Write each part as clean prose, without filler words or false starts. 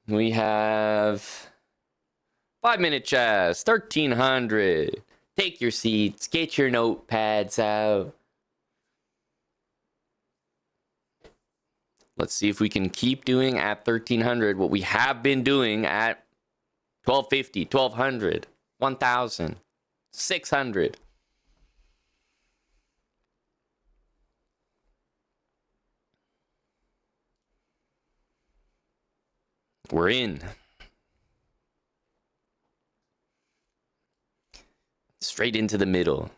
We have 5-minute chess, 1300. Take your seats, get your notepads out. Let's see if we can keep doing at 1300 what we have been doing at 1250, 1200, 1000, 600. We're in. Straight into the middle.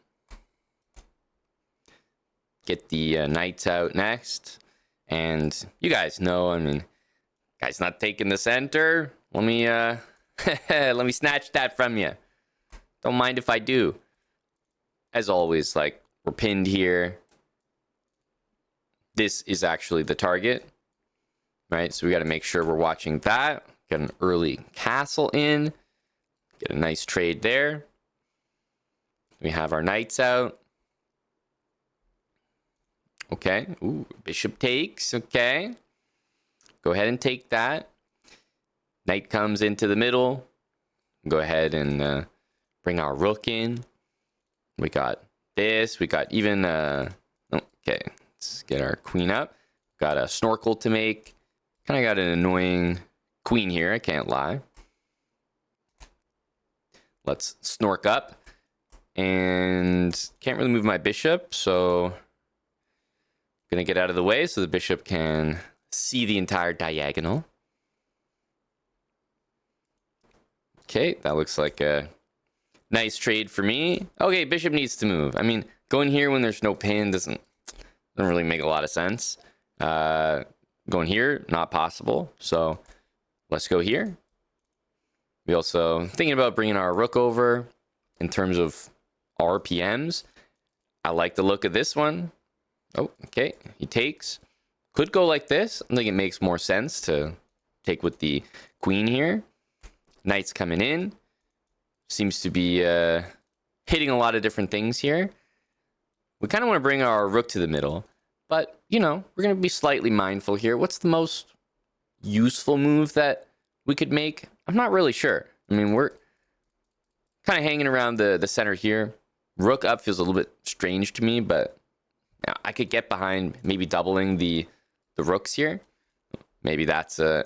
Get the knights out next. And you guys know, I mean, guy's not taking the center. Let me let me snatch that from you. Don't mind if I do. As always, like, we're pinned here. This is actually the target, right? So we got to make sure we're watching that. Get an early castle in. Get a nice trade there. We have our knights out. Okay. Ooh, bishop takes. Okay. Go ahead and take that. Knight comes into the middle. Go ahead and bring our rook in. We got this. We got even... okay. Let's get our queen up. Got a snorkel to make. Kind of got an annoying queen here. I can't lie. Let's snork up. And can't really move my bishop, so gonna get out of the way so the bishop can see the entire diagonal. Okay, that looks like a nice trade for me. Okay, bishop needs to move. I mean, going here when there's no pin doesn't really make a lot of sense. Going here, not possible. So let's go here. We also thinking about bringing our rook over in terms of RPMs. I like the look of this one. Oh, okay. He takes. Could go like this. I think it makes more sense to take with the queen here. Knight's coming in. Seems to be hitting a lot of different things here. We kind of want to bring our rook to the middle. But, you know, we're going to be slightly mindful here. What's the most useful move that we could make? I'm not really sure. I mean, we're kind of hanging around the center here. Rook up feels a little bit strange to me, but you know, I could get behind maybe doubling the rooks here. Maybe that's a...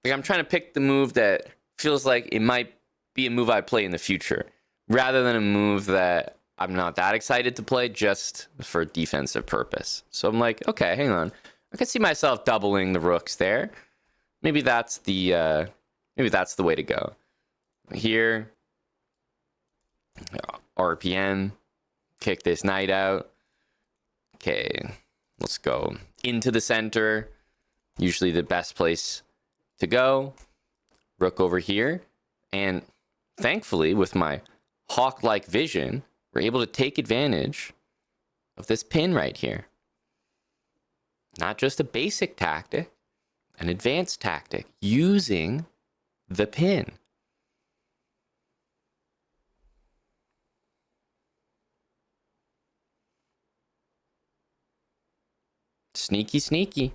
Like, I'm trying to pick the move that feels like it might be a move I play in the future, rather than a move that I'm not that excited to play just for defensive purpose. So I'm like, okay, hang on. I could see myself doubling the rooks there. Maybe that's the way to go. Here, RPM, kick this knight out. Okay, let's go into the center. Usually the best place to go. Rook over here. And thankfully, with my hawk-like vision, we're able to take advantage of this pin right here. Not just a basic tactic, an advanced tactic using the pin. Sneaky, sneaky.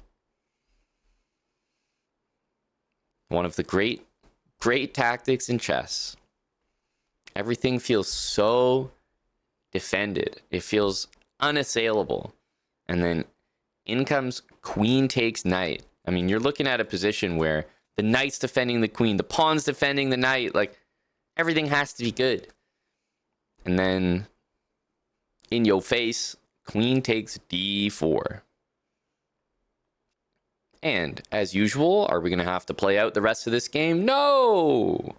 One of the great tactics in chess. Everything feels so defended. It feels unassailable. And then in comes queen takes knight. I mean, you're looking at a position where the knight's defending the queen, the pawn's defending the knight. Like, everything has to be good. And then in your face, queen takes d4. And as usual, are we going to have to play out the rest of this game? No!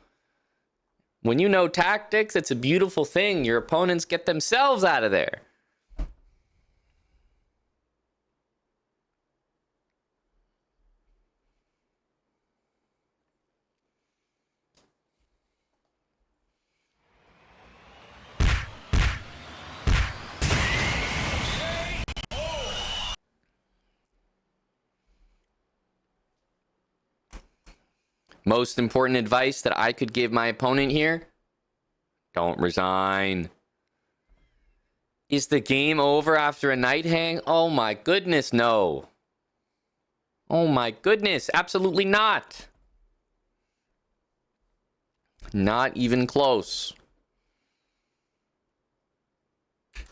When you know tactics, it's a beautiful thing. Your opponents get themselves out of there. Most important advice that I could give my opponent here: don't resign. Is the game over after a knight hang? Oh my goodness, no. Oh my goodness, absolutely not. Not even close.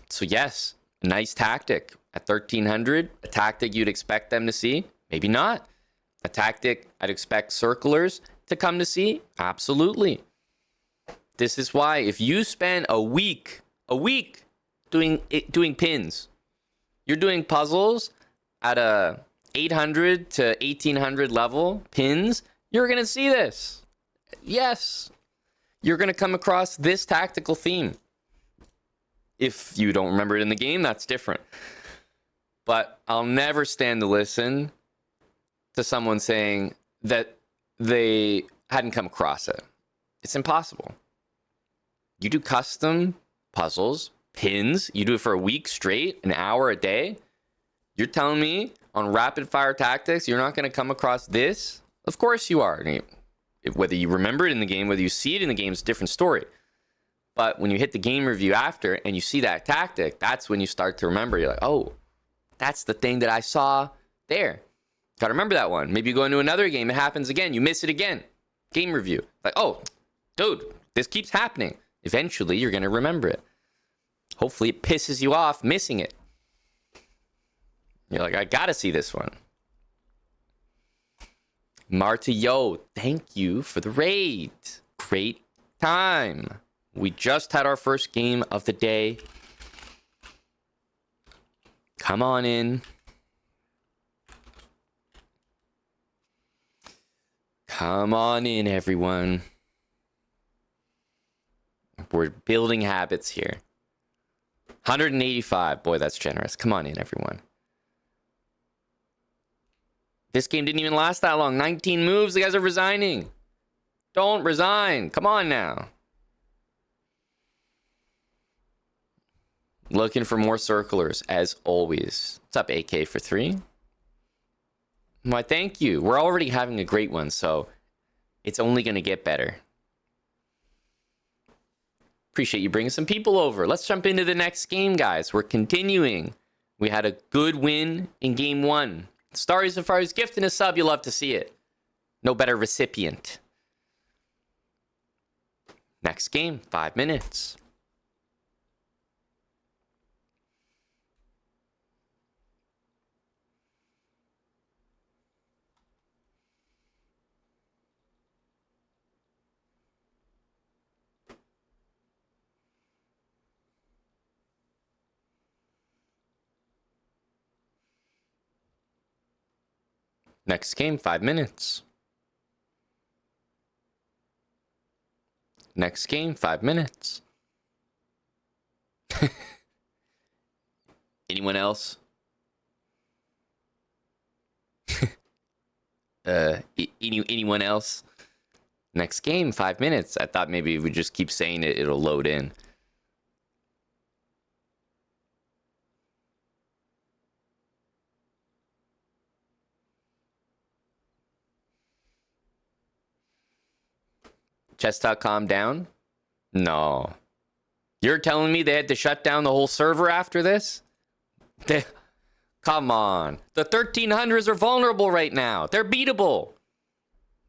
So yes, nice tactic. At 1300, a tactic you'd expect them to see? Maybe not. A tactic I'd expect circlers to come to see? Absolutely. This is why if you spend a week doing pins, you're doing puzzles at a 800 to 1800 level pins, you're going to see this. Yes. You're going to come across this tactical theme. If you don't remember it in the game, that's different. But I'll never stand to listen to someone saying that they hadn't come across it. It's impossible. You do custom puzzles, pins, you do it for a week straight, an hour a day. You're telling me on rapid fire tactics, you're not going to come across this? Of course you are. Whether you remember it in the game, whether you see it in the game, it's a different story. But when you hit the game review after and you see that tactic, that's when you start to remember. You're like, oh, that's the thing that I saw there. Got to remember that one. Maybe you go into another game, it happens again, you miss it again. Game review. Like, oh, dude, this keeps happening. Eventually, you're going to remember it. Hopefully, it pisses you off missing it. You're like, I got to see this one. Marta, yo, thank you for the raid. Great time. We just had our first game of the day. Come on in. Come on in, everyone. We're building habits here. 185. Boy, that's generous. Come on in, everyone. This game didn't even last that long. 19 moves. The guys are resigning. Don't resign. Come on now. Looking for more circlers, as always. What's up, AK for 3? Why, thank you. We're already having a great one, so it's only going to get better. Appreciate you bringing some people over. Let's jump into the next game, guys. We're continuing. We had a good win in game 1. Starry Safari's gifting a sub. You'll love to see it. No better recipient. Next game, 5 minutes. Next game, 5 minutes. Next game, 5 minutes. Anyone else? Anyone else? Next game, 5 minutes. I thought maybe if we just keep saying it, it'll load in. Chess.com down? No. You're telling me they had to shut down the whole server after this? Come on. The 1300s are vulnerable right now. They're beatable.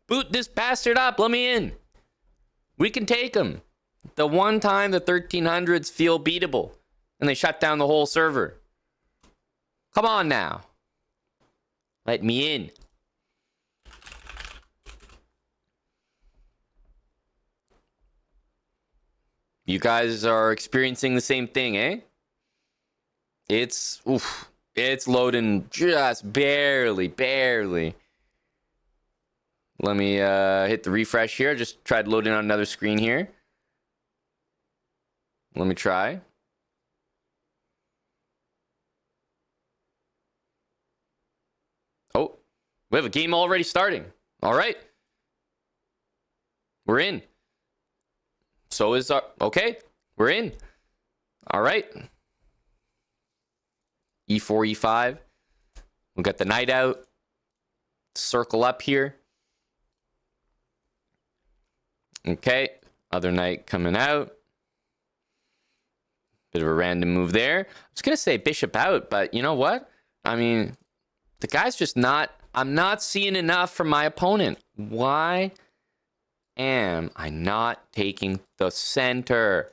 Boot this bastard up. Let me in. We can take them. The one time the 1300s feel beatable and they shut down the whole server. Come on now. Let me in. You guys are experiencing the same thing, eh? It's loading just barely. Let me hit the refresh here. Just tried loading on another screen here. Let me try. Oh, we have a game already starting. All right. We're in. So is our... Okay, we're in. All right. E4, E5. We got the knight out. Circle up here. Okay, other knight coming out. Bit of a random move there. I was going to say bishop out, but you know what? I mean, the guy's just not I'm not seeing enough from my opponent. Why am I not taking the center?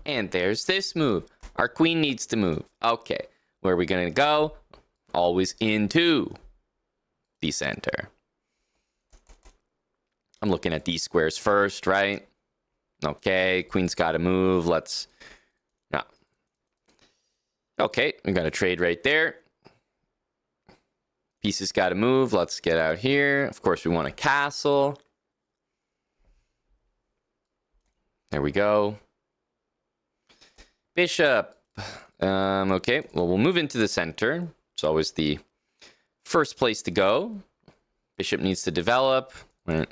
And there's this move. Our queen needs to move. Okay, where are we going to go? Always into the center. I'm looking at these squares first, right? Okay, queen's got to move. Let's... No. Okay, we got a trade right there. Pieces got to move. Let's get out here. Of course, we want a castle. There we go. Bishop. Okay, well, we'll move into the center. It's always the first place to go. Bishop needs to develop. Right.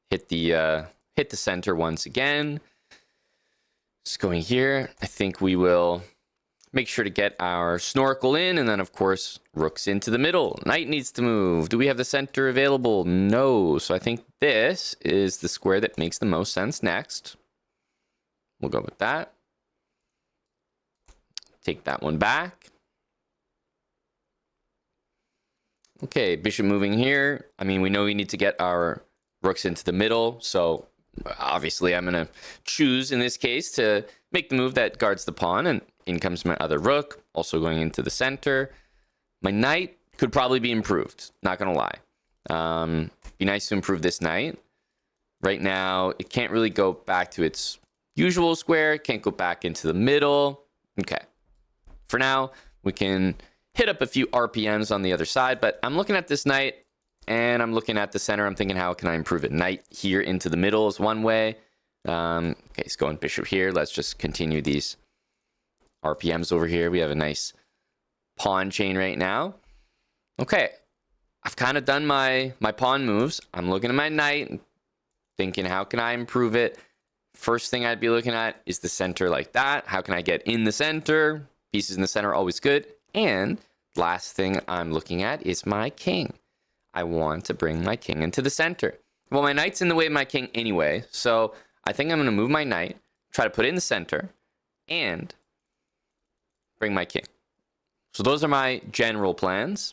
Hit the center once again. Just going here. I think we will make sure to get our snorkel in, and then of course rooks into the middle. Knight needs to move. Do we have the center available? No. So I think this is the square that makes the most sense next. We'll go with that. Take that one back. Okay, bishop moving here. I mean, we know we need to get our rooks into the middle, so obviously I'm going to choose in this case to make the move that guards the pawn, and in comes my other rook, also going into the center. My knight could probably be improved, not going to lie. Be nice to improve this knight. Right now, it can't really go back to its usual square. It can't go back into the middle. Okay. For now, we can hit up a few RPMs on the other side, but I'm looking at this knight, and I'm looking at the center. I'm thinking, how can I improve it? Knight here into the middle is one way. Okay, he's going bishop here. Let's just continue these RPMs over here. We have a nice pawn chain right now. Okay, I've kind of done my pawn moves. I'm looking at my knight and thinking, how can I improve it? First thing I'd be looking at is the center like that. How can I get in the center? Pieces in the center are always good. And last thing I'm looking at is my king. I want to bring my king into the center. Well, my knight's in the way of my king anyway, so I think I'm going to move my knight, try to put it in the center, and bring my king. So those are my general plans.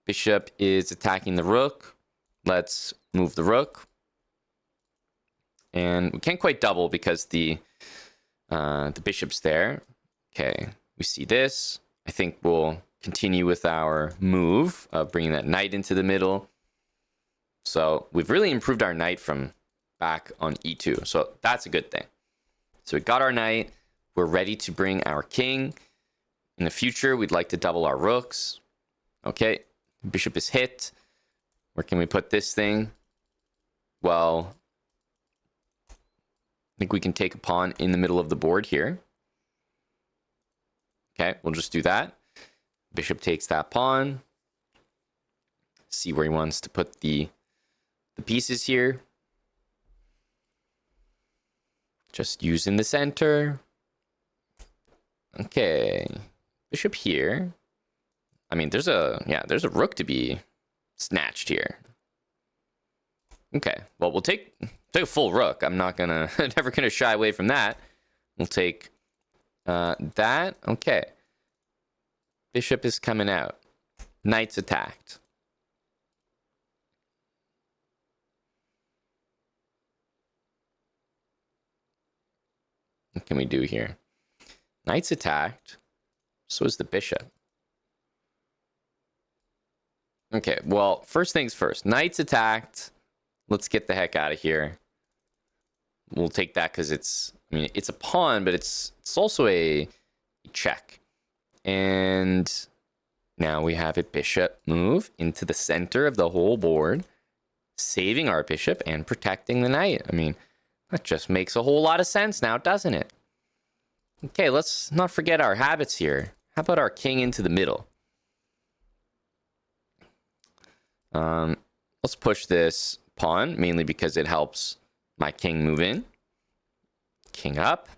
Bishop is attacking the rook. Let's move the rook. And we can't quite double because the bishop's there. Okay, we see this. I think we'll continue with our move of bringing that knight into the middle. So we've really improved our knight from back on e2. So that's a good thing. So we got our knight. We're ready to bring our king. In the future, we'd like to double our rooks. Okay, bishop is hit. Where can we put this thing? Well, I think we can take a pawn in the middle of the board here. Okay, we'll just do that. Bishop takes that pawn. See where he wants to put the pieces here. Just using the center. Okay, bishop here. I mean, there's a rook to be snatched here. Okay, well, we'll take a full rook. I'm not gonna, never gonna shy away from that. We'll take that. Okay. Bishop is coming out. Knight's attacked. What can we do here? Knight's attacked. So is the bishop. Okay, well, first things first. Knight's attacked. Let's get the heck out of here. We'll take that because it's a pawn, but it's also a check. And now we have a bishop move into the center of the whole board, saving our bishop and protecting the knight. I mean, that just makes a whole lot of sense now, doesn't it? Okay, let's not forget our habits here. How about our king into the middle? Let's push this pawn, mainly because it helps my king move in. King up.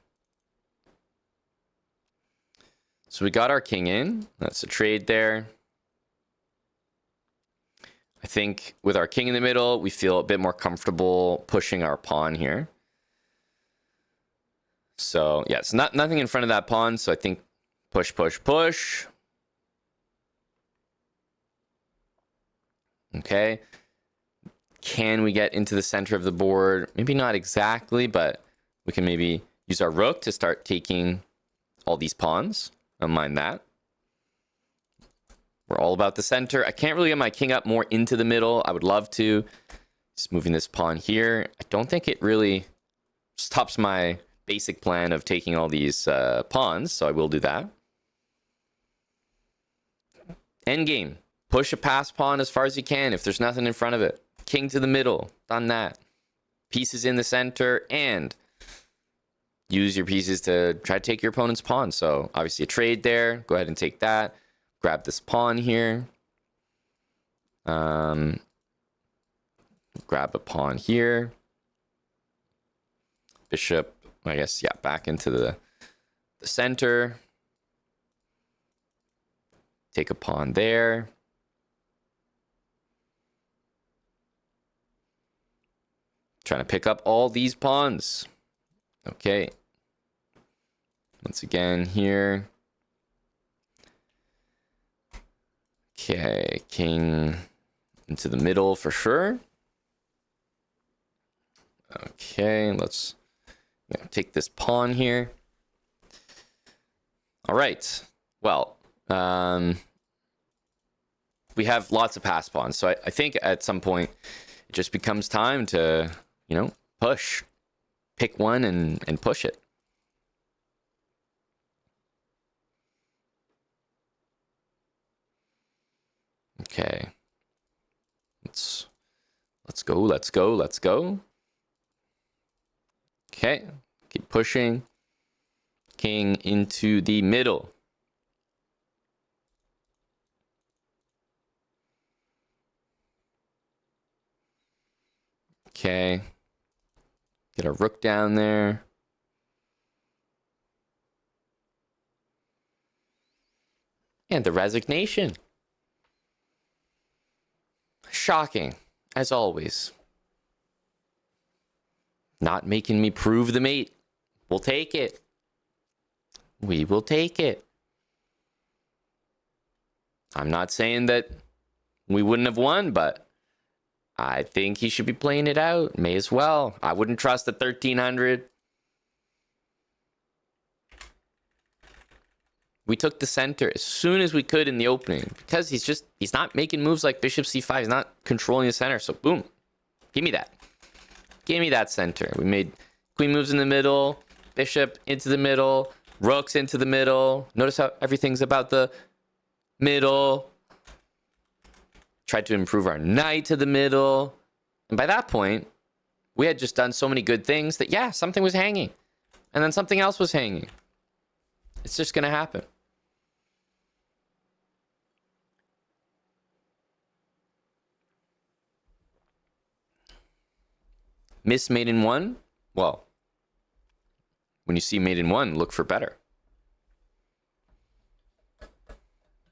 So we got our king in. That's a trade there. I think with our king in the middle, we feel a bit more comfortable pushing our pawn here. So yeah, it's nothing in front of that pawn. So I think push, push, push. Okay. Can we get into the center of the board? Maybe not exactly, but we can maybe use our rook to start taking all these pawns. Don't mind that. We're all about the center. I can't really get my king up more into the middle. I would love to. Just moving this pawn here. I don't think it really stops my basic plan of taking all these pawns, so I will do that. Endgame. Push a pass pawn as far as you can if there's nothing in front of it. King to the middle. Done that. Pieces in the center, and use your pieces to try to take your opponent's pawn. So obviously a trade there. Go ahead and take that. Grab this pawn here. Grab a pawn here. Bishop, I guess, yeah, back into the center. Take a pawn there. Trying to pick up all these pawns. Okay. Once again here. Okay, king into the middle for sure. Okay, let's take this pawn here. All right. Well, we have lots of pass pawns, so I think at some point it just becomes time to, push. Pick one and push it. Okay. Let's go. Okay. Keep pushing. King into the middle. Okay. Get a rook down there. And the resignation. Shocking, as always. Not making me prove the mate. We'll take it. We will take it. I'm not saying that we wouldn't have won, but I think he should be playing it out. May as well. I wouldn't trust the 1300. We took the center as soon as we could in the opening because he's not making moves like bishop c5. He's not controlling the center. So boom, give me that. Give me that center. We made queen moves in the middle, bishop into the middle, rooks into the middle. Notice how everything's about the middle. Tried to improve our knight to the middle. And by that point, we had just done so many good things that, yeah, something was hanging. And then something else was hanging. It's just going to happen. Miss mate in one? Well, when you see mate in one, look for better. I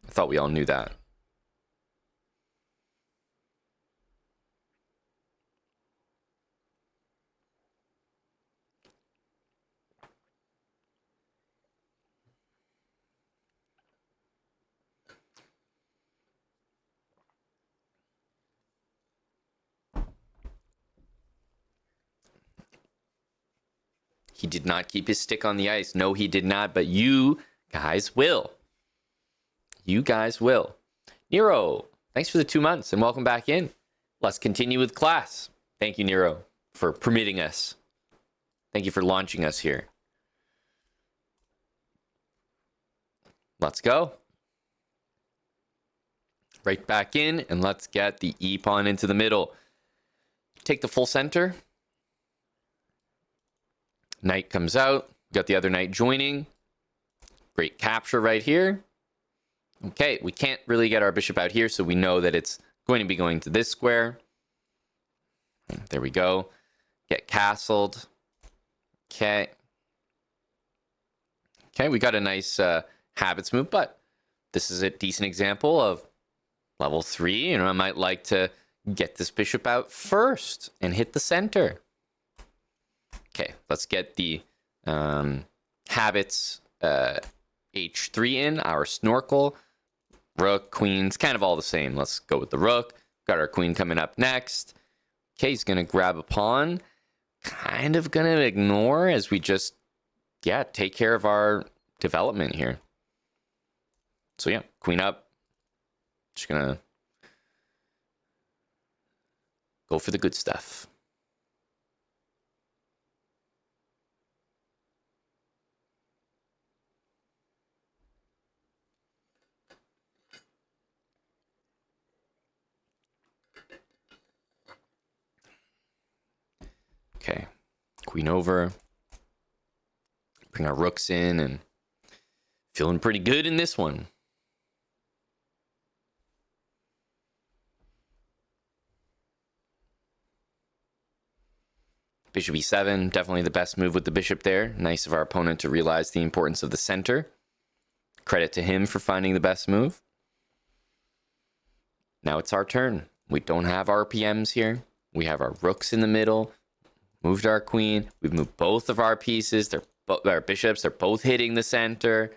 thought we all knew that. He did not keep his stick on the ice. No, he did not, but you guys will. You guys will. Nero, thanks for the 2 months and welcome back in. Let's continue with class. Thank you, Nero, for permitting us. Thank you for launching us here. Let's go. Right back in, and let's get the E pawn into the middle. Take the full center. Knight comes out. Got the other knight joining. Great capture right here. Okay, we can't really get our bishop out here, so we know that it's going to be going to this square. There we go. Get castled. Okay. Okay, we got a nice habits move, but this is a decent example of level 3. I might like to get this bishop out first and hit the center. Okay, let's get the habits h3 in, our snorkel. Rook, queens, kind of all the same. Let's go with the rook. Got our queen coming up next. Okay, he's going to grab a pawn. Kind of going to ignore as we just, yeah, take care of our development here. So yeah, queen up. Just going to go for the good stuff. Okay, queen over. Bring our rooks in and feeling pretty good in this one. Bishop e7, definitely the best move with the bishop there. Nice of our opponent to realize the importance of the center. Credit to him for finding the best move. Now it's our turn. We don't have RPMs here. We have our rooks in the middle. Moved our queen. We've moved both of our pieces. Our bishops. They're both hitting the center.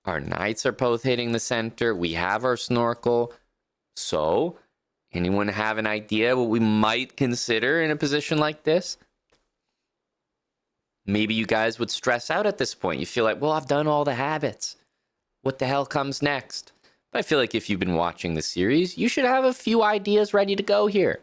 Our knights are both hitting the center. We have our snorkel. So, anyone have an idea what we might consider in a position like this? Maybe you guys would stress out at this point. You feel like, well, I've done all the habits. What the hell comes next? But I feel like if you've been watching the series, you should have a few ideas ready to go here.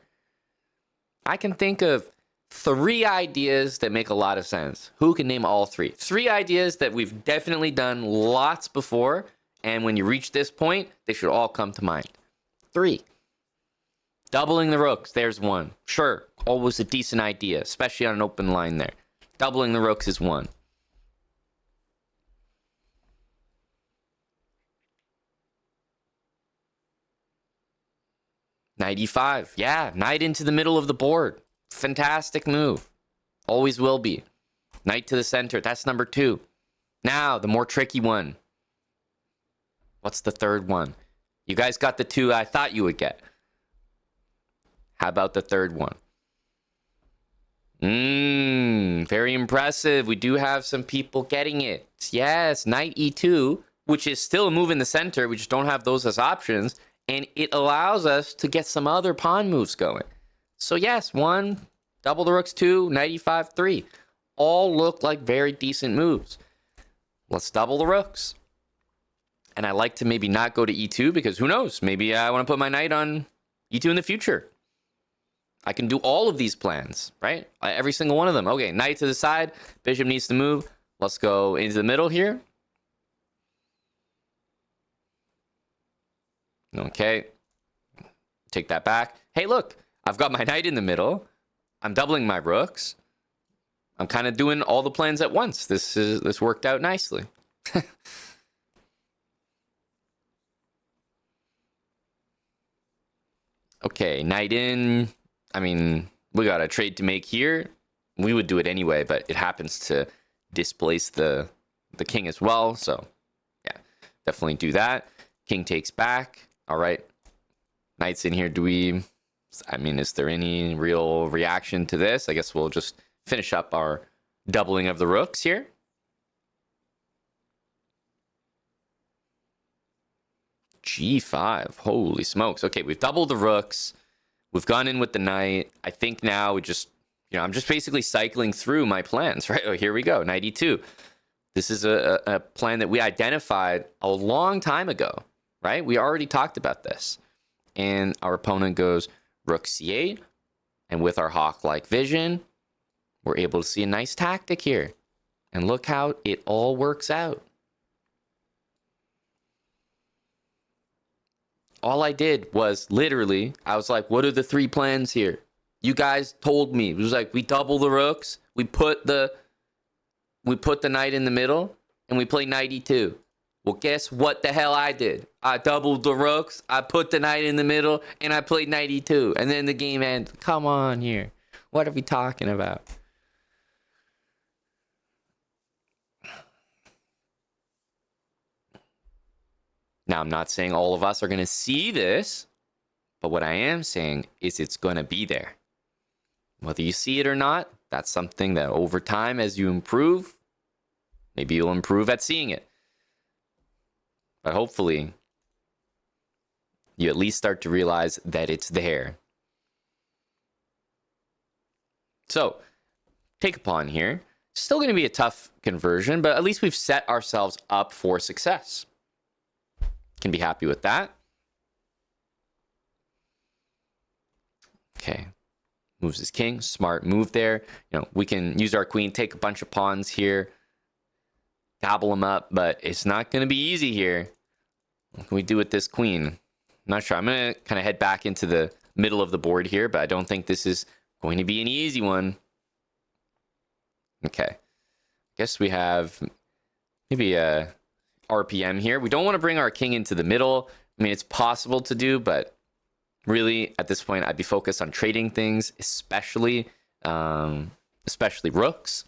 I can think of 3 ideas that make a lot of sense. Who can name all 3? 3 ideas that we've definitely done lots before, and when you reach this point, they should all come to mind. 3. Doubling the rooks, there's one. Sure, always a decent idea, especially on an open line there. Doubling the rooks is 1. Knight e5. Yeah, knight into the middle of the board. Fantastic move. Always will be. Knight to the center. That's number 2. Now, the more tricky one. What's the third one? You guys got the 2 I thought you would get. How about the third one? Very impressive. We do have some people getting it. Yes, knight e2, which is still a move in the center. We just don't have those as options. And it allows us to get some other pawn moves going. So yes, 1, double the rooks, 2, knight e5, 3. All look like very decent moves. Let's double the rooks. And I like to maybe not go to e2 because who knows? Maybe I want to put my knight on e2 in the future. I can do all of these plans, right? Every single one of them. Okay, knight to the side. Bishop needs to move. Let's go into the middle here. Okay. Take that back. Hey, look. I've got my knight in the middle. I'm doubling my rooks. I'm kind of doing all the plans at once. This worked out nicely. Okay, knight in. I mean, we got a trade to make here. We would do it anyway, but it happens to displace the king as well. So, yeah, definitely do that. King takes back. All right. Knight's in here. Is there any real reaction to this? I guess we'll just finish up our doubling of the rooks here. G5. Holy smokes. Okay, we've doubled the rooks. We've gone in with the knight. I think now we just, I'm just basically cycling through my plans, right? Oh, here we go. Knight e2. This is a plan that we identified a long time ago, right? We already talked about this. And our opponent goes rook c8. And with our hawk-like vision, we're able to see a nice tactic here. And look how it all works out. All I did was literally, I was like, what are the 3 plans here? You guys told me. It was like, we double the rooks, we put the knight in the middle, and we play knight e2. Well, guess what the hell I did? I doubled the rooks, I put the knight in the middle, and I played knight e2. And then the game ends. Come on here. What are we talking about? Now, I'm not saying all of us are going to see this, but what I am saying is it's going to be there. Whether you see it or not, that's something that over time, as you improve, maybe you'll improve at seeing it. But hopefully, you at least start to realize that it's there. So, take a pawn here. Still going to be a tough conversion, but at least we've set ourselves up for success. Can be happy with that. Okay. Moves his king. Smart move there. You know, we can use our queen, take a bunch of pawns here, gobble them up, but it's not going to be easy here. What can we do with this queen? I'm not sure. I'm going to kind of head back into the middle of the board here, but I don't think this is going to be an easy one. Okay. Guess we have maybe a RPM here. We don't want to bring our king into the middle. I mean, it's possible to do, but really at this point, I'd be focused on trading things, especially rooks.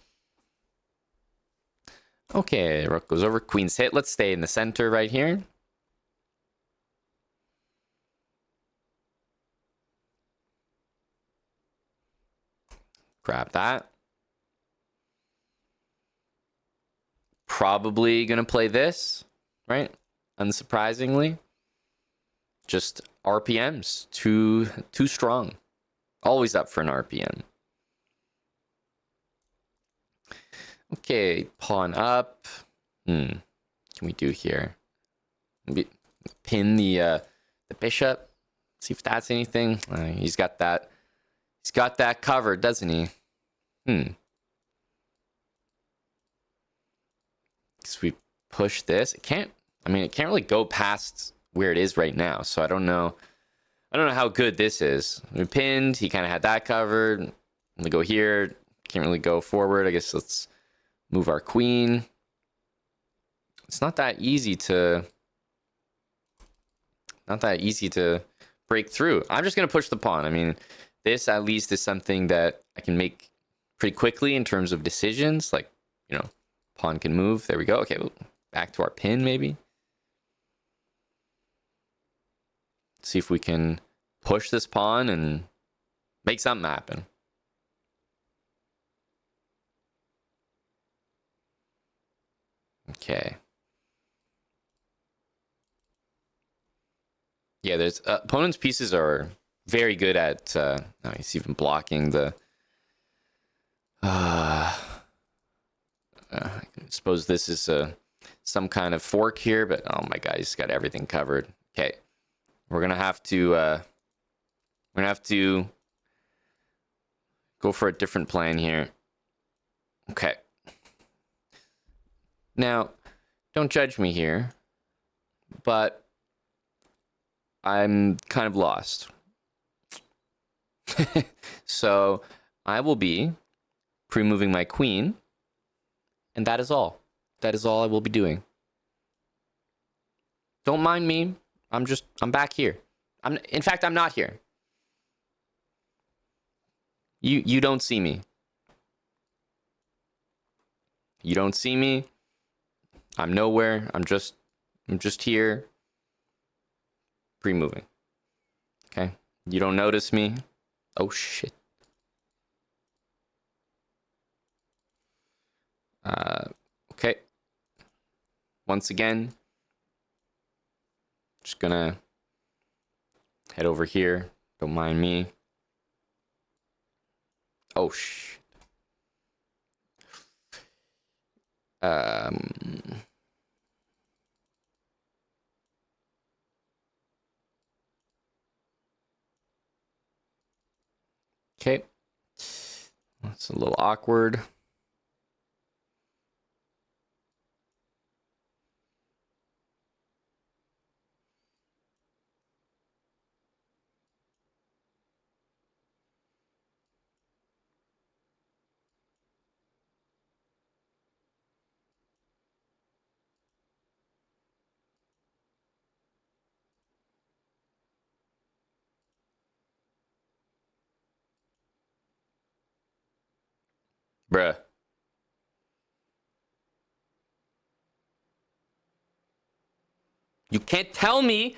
Okay, rook goes over, queen's hit. Let's stay in the center right here. Grab that. Probably gonna play this, right? Unsurprisingly. Just RPMs, too strong. Always up for an RPM. Okay, pawn up. Can we do here? Maybe pin the bishop. See if that's anything. He's got that. He's got that covered, doesn't he? So we push this. It can't really go past where it is right now. So I don't know how good this is. We pinned. He kind of had that covered. We go here. Can't really go forward. I guess let's move our queen. It's not that easy to break through. I'm just gonna push the pawn. I mean, this at least is something that I can make pretty quickly in terms of decisions. Like, you know, pawn can move. There we go. Okay, back to our pin maybe. See if we can push this pawn and make something happen. Okay. Yeah, there's opponent's pieces are very good at. He's even blocking the. I suppose this is some kind of fork here, but oh my god, he's got everything covered. Okay, we're gonna have to go for a different plan here. Okay. Now, don't judge me here, but I'm kind of lost. So I will be pre-moving my queen, and that is all. That is all I will be doing. Don't mind me. I'm back here. In fact, I'm not here. You don't see me. You don't see me. I'm nowhere. I'm just here. Pre-moving. Okay. You don't notice me. Oh shit. Okay. Once again, just gonna head over here. Don't mind me. Oh shit. Okay. That's a little awkward. Bruh. You can't tell me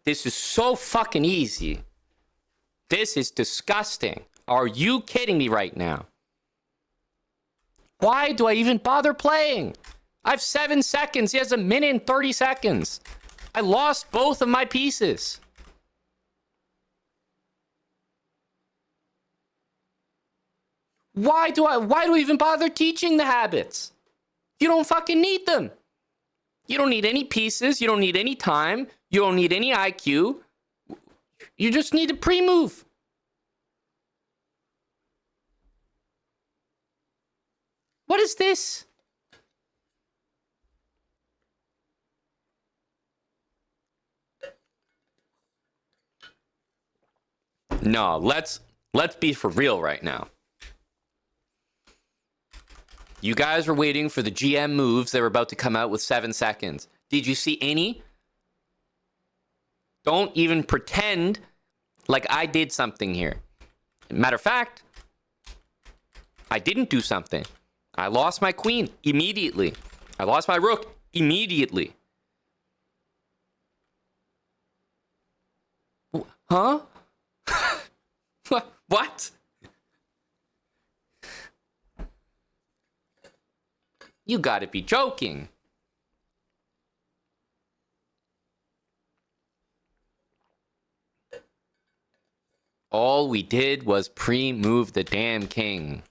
this is so fucking easy. This is disgusting. Are you kidding me right now? Why do I even bother playing? I have 7 seconds. He has a minute and 30 seconds. I lost both of my pieces. Why do I even bother teaching the habits? You don't fucking need them. You don't need any pieces. You don't need any time. You don't need any IQ. You just need a pre-move. What is this? No, let's be for real right now. You guys were waiting for the GM moves that were about to come out with 7 seconds. Did you see any? Don't even pretend like I did something here. Matter of fact, I didn't do something. I lost my queen immediately. I lost my rook immediately. Huh? What? You gotta be joking. All we did was pre-move the damn king.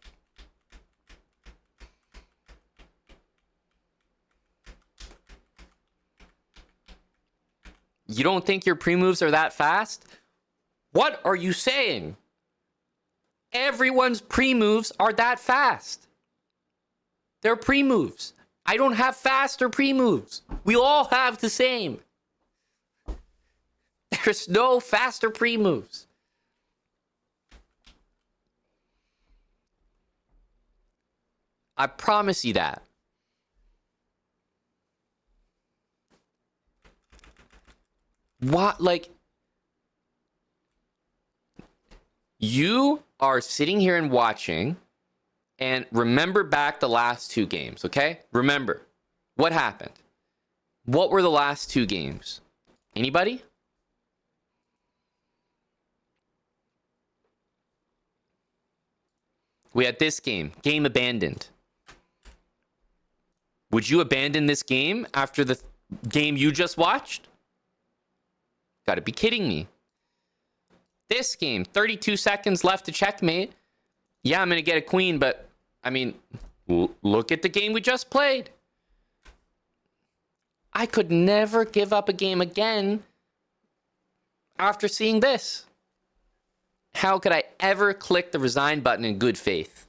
You don't think your pre-moves are that fast? What are you saying? Everyone's pre-moves are that fast. They're pre-moves. I don't have faster pre-moves. We all have the same. There's no faster pre-moves. I promise you that. What, like, you are sitting here and watching, and remember back the last 2 games, okay? Remember what happened. What were the last 2 games? Anybody? We had this game abandoned. Would you abandon this game after the game you just watched? Gotta be kidding me. This game, 32 seconds left to checkmate. Yeah, I'm gonna get a queen, but I mean, look at the game we just played. I could never give up a game again after seeing this. How could I ever click the resign button in good faith?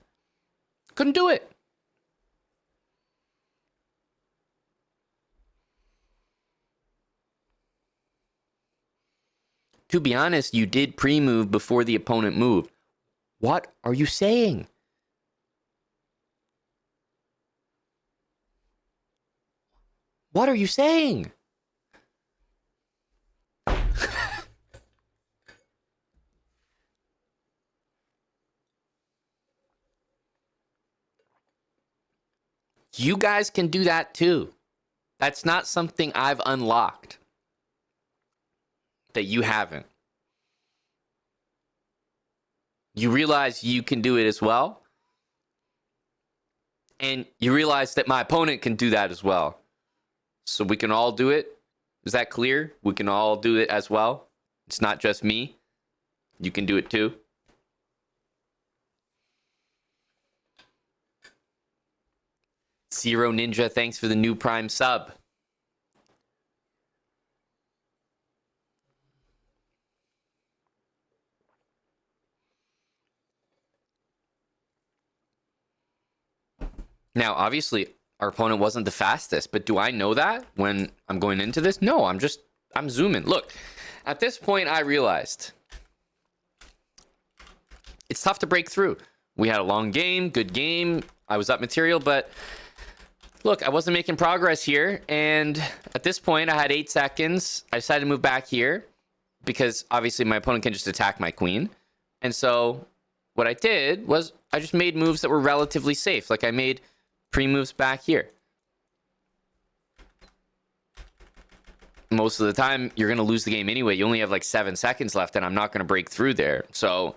Couldn't do it. To be honest, you did pre-move before the opponent moved. What are you saying? What are you saying? You guys can do that too. That's not something I've unlocked that you haven't. You realize you can do it as well. And you realize that my opponent can do that as well. So we can all do it. Is that clear? We can all do it as well. It's not just me. You can do it too. Zero Ninja, thanks for the new Prime sub. Now, obviously, our opponent wasn't the fastest, but do I know that when I'm going into this? No, I'm zooming. Look, at this point, I realized it's tough to break through. We had a long game, good game. I was up material, but look, I wasn't making progress here. And at this point, I had 8 seconds. I decided to move back here because obviously my opponent can just attack my queen. And so what I did was I just made moves that were relatively safe. Like I made pre-moves back here. Most of the time, you're going to lose the game anyway. You only have like 7 seconds left, and I'm not going to break through there. So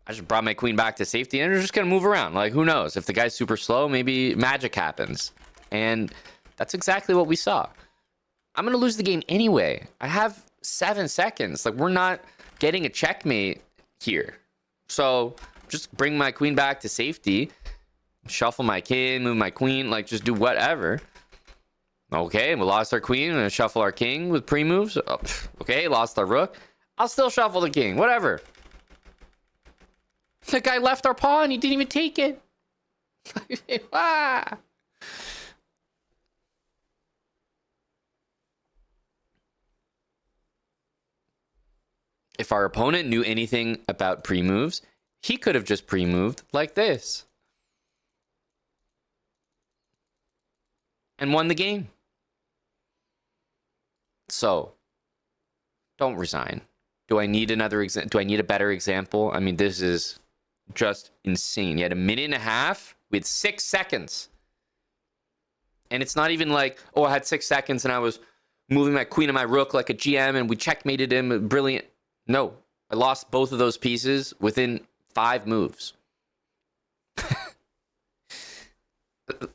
I just brought my queen back to safety, and we're just going to move around. Like, who knows? If the guy's super slow, maybe magic happens. And that's exactly what we saw. I'm going to lose the game anyway. I have 7 seconds. Like, we're not getting a checkmate here. So just bring my queen back to safety. Shuffle my king, move my queen. Like, just do whatever. Okay, we lost our queen. I'm going to shuffle our king with pre-moves. Oh, okay, lost our rook. I'll still shuffle the king. Whatever. The guy left our pawn. He didn't even take it. Ah. If our opponent knew anything about pre-moves, he could have just pre-moved like this. And won the game. So, don't resign. Do I need another example? Do I need a better example? I mean, this is just insane. You had a minute and a half. We had 6 seconds. And it's not even like, oh, I had 6 seconds and I was moving my queen and my rook like a GM and we checkmated him. Brilliant. No, I lost both of those pieces within 5 moves.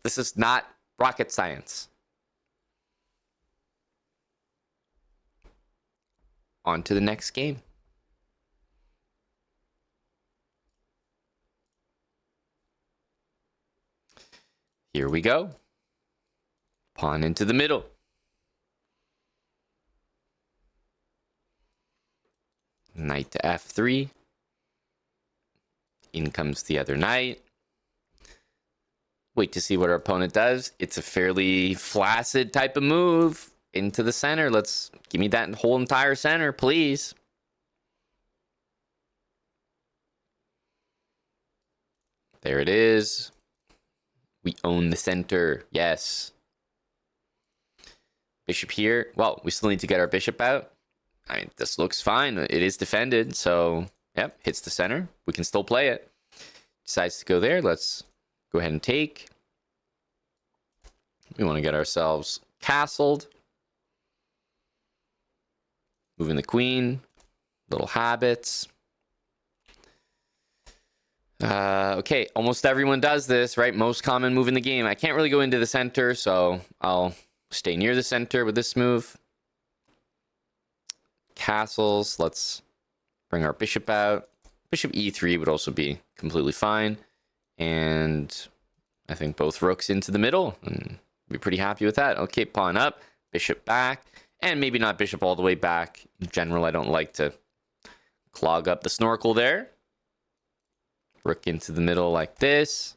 This is not rocket science. On to the next game. Here we go. Pawn into the middle. Knight to f3. In comes the other knight. Wait to see what our opponent does. It's a fairly flaccid type of move. Into the center. Let's give me that whole entire center, please. There it is. We own the center. Yes. Bishop here. Well, we still need to get our bishop out. I mean, this looks fine. It is defended. So, yep, hits the center. We can still play it. Decides to go there. Let's go ahead and take. We want to get ourselves castled. Moving the queen. Little habits. Okay, almost everyone does this, right? Most common move in the game. I can't really go into the center, so I'll stay near the center with this move. Castles. Let's bring our bishop out. Bishop e3 would also be completely fine. And I think both rooks into the middle. And be pretty happy with that. Okay, pawn up. Bishop back. And maybe not bishop all the way back. In general, I don't like to clog up the snorkel there. Rook into the middle like this.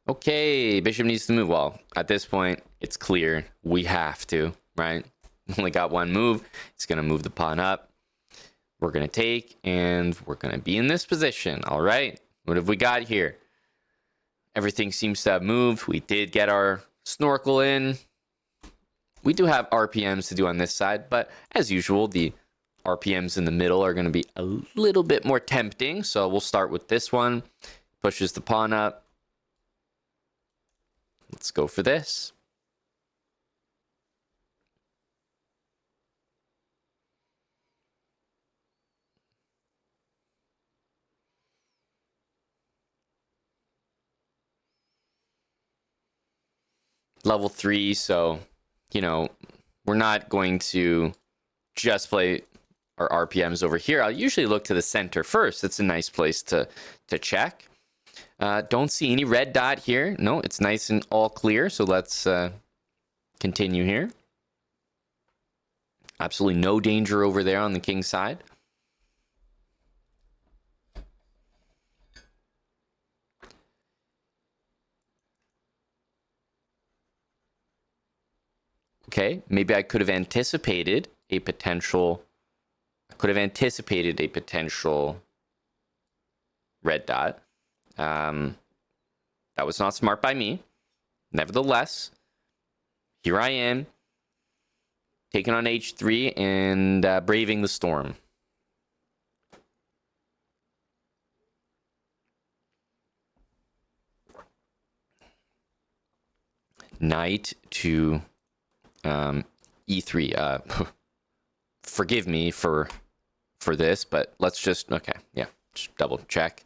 Okay, bishop needs to move. Well, at this point, it's clear we have to, right? Only got one move. It's going to move the pawn up. We're going to take, and we're going to be in this position. All right, what have we got here? Everything seems to have moved. We did get our snorkel in. We do have RPMs to do on this side, but as usual, the RPMs in the middle are going to be a little bit more tempting. So we'll start with this one. Pushes the pawn up. Let's go for this. Level 3, so, you know, we're not going to just play our RPMs over here. I'll usually look to the center first. It's a nice place to check. Don't see any red dot here. No, it's nice and all clear. So let's continue here. Absolutely no danger over there on the king side. Okay, maybe I could have anticipated a potential. I could have anticipated a potential red dot. That was not smart by me. Nevertheless, here I am, taking on h3 and braving the storm. Knight to e3. Forgive me for this, but let's just, okay, yeah, just double check.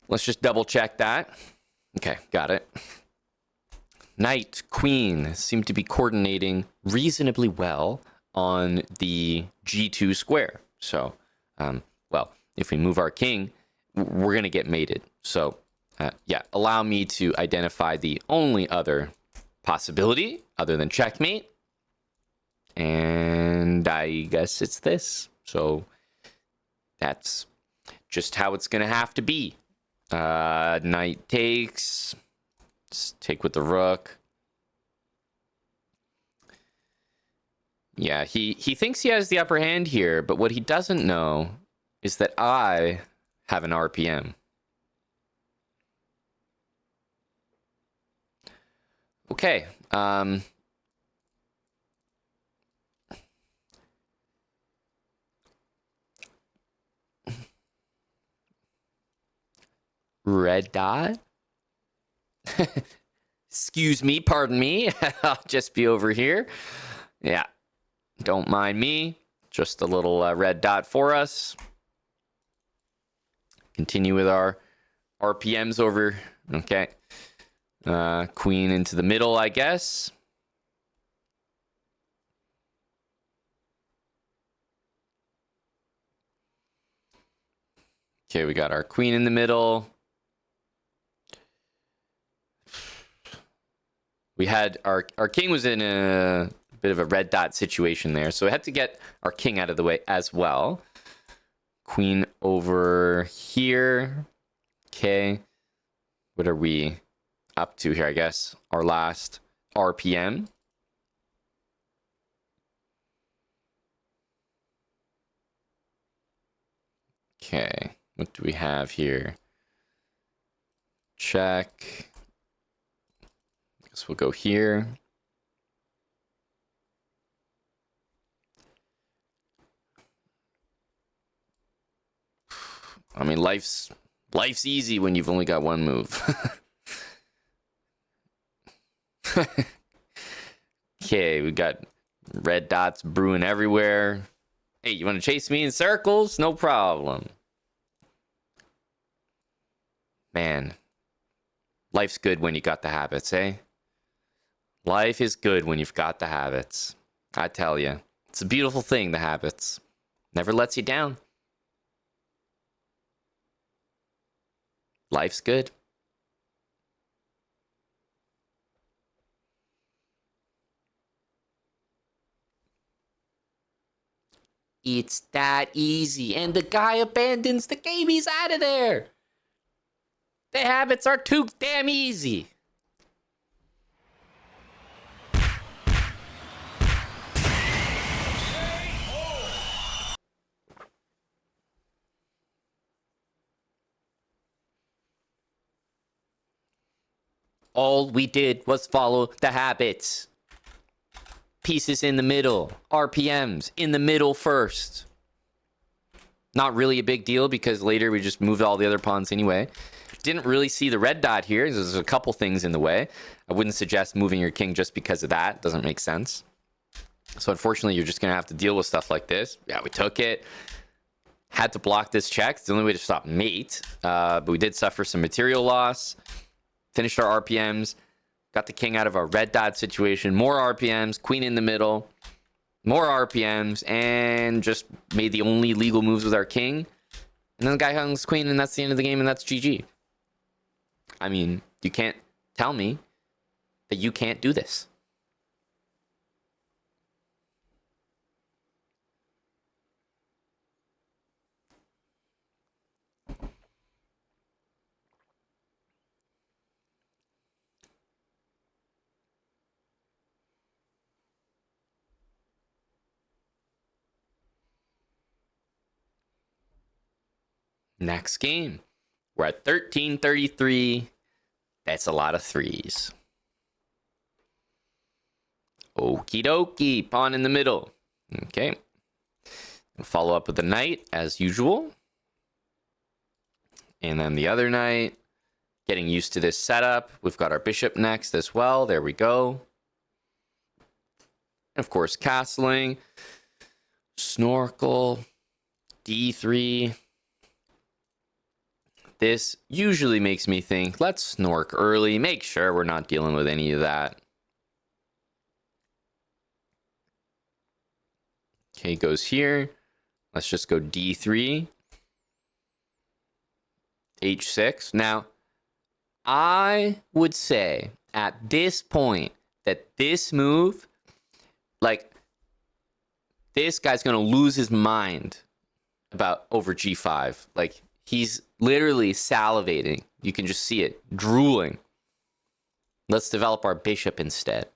Let's just double check that. Okay, got it. Knight, queen seem to be coordinating reasonably well on the g2 square. So, well, if we move our king, we're going to get mated. So, yeah, allow me to identify the only other possibility other than checkmate. And I guess it's this. So, that's just how it's going to have to be. Knight takes. Let's take with the rook. Yeah, he thinks he has the upper hand here, but what he doesn't know is that I have an RPM. Okay. Red dot? Excuse me, pardon me. I'll just be over here. Yeah, don't mind me. Just a little red dot for us. Continue with our RPMs over. Okay. Queen into the middle, I guess. Okay, we got our queen in the middle. We had our king was in a bit of a red dot situation there, so we had to get our king out of the way as well. Queen over here. Okay. What are we up to here, I guess? Our last RPM. Okay. What do we have here? Check. Guess we'll go here. I mean, life's easy when you've only got one move. Okay, we got red dots brewing everywhere. Hey, you want to chase me in circles? No problem. Man, life's good when you got the habits, eh? Life is good when you've got the habits. I tell you, it's a beautiful thing, the habits. Never lets you down. Life's good. It's that easy. And the guy abandons the game. He's out of there. The habits are too damn easy. All we did was follow the habits. Pieces in the middle. RPMs in the middle first. Not really a big deal because later we just moved all the other pawns anyway. Didn't really see the red dot here. There's a couple things in the way. I wouldn't suggest moving your king just because of that. Doesn't make sense. So unfortunately, you're just going to have to deal with stuff like this. Yeah, we took it. Had to block this check. It's the only way to stop mate. But we did suffer some material loss. Finished our RPMs. Got the king out of our red dot situation. More RPMs. Queen in the middle. More RPMs. And just made the only legal moves with our king. And then the guy hung his queen, and that's the end of the game, and that's GG. I mean, you can't tell me that you can't do this. Next game. We're at 1333. That's a lot of threes. Okie dokie. Pawn in the middle. Okay. Follow up with the knight as usual. And then the other knight. Getting used to this setup. We've got our bishop next as well. There we go. And of course, castling. Snorkel. D3. This usually makes me think, let's snork early, make sure we're not dealing with any of that. Okay, goes here. Let's just go d3. h6. Now, I would say at this point that this move, like, this guy's going to lose his mind about over g5. Like, he's literally salivating. You can just see it, drooling. Let's develop our bishop instead.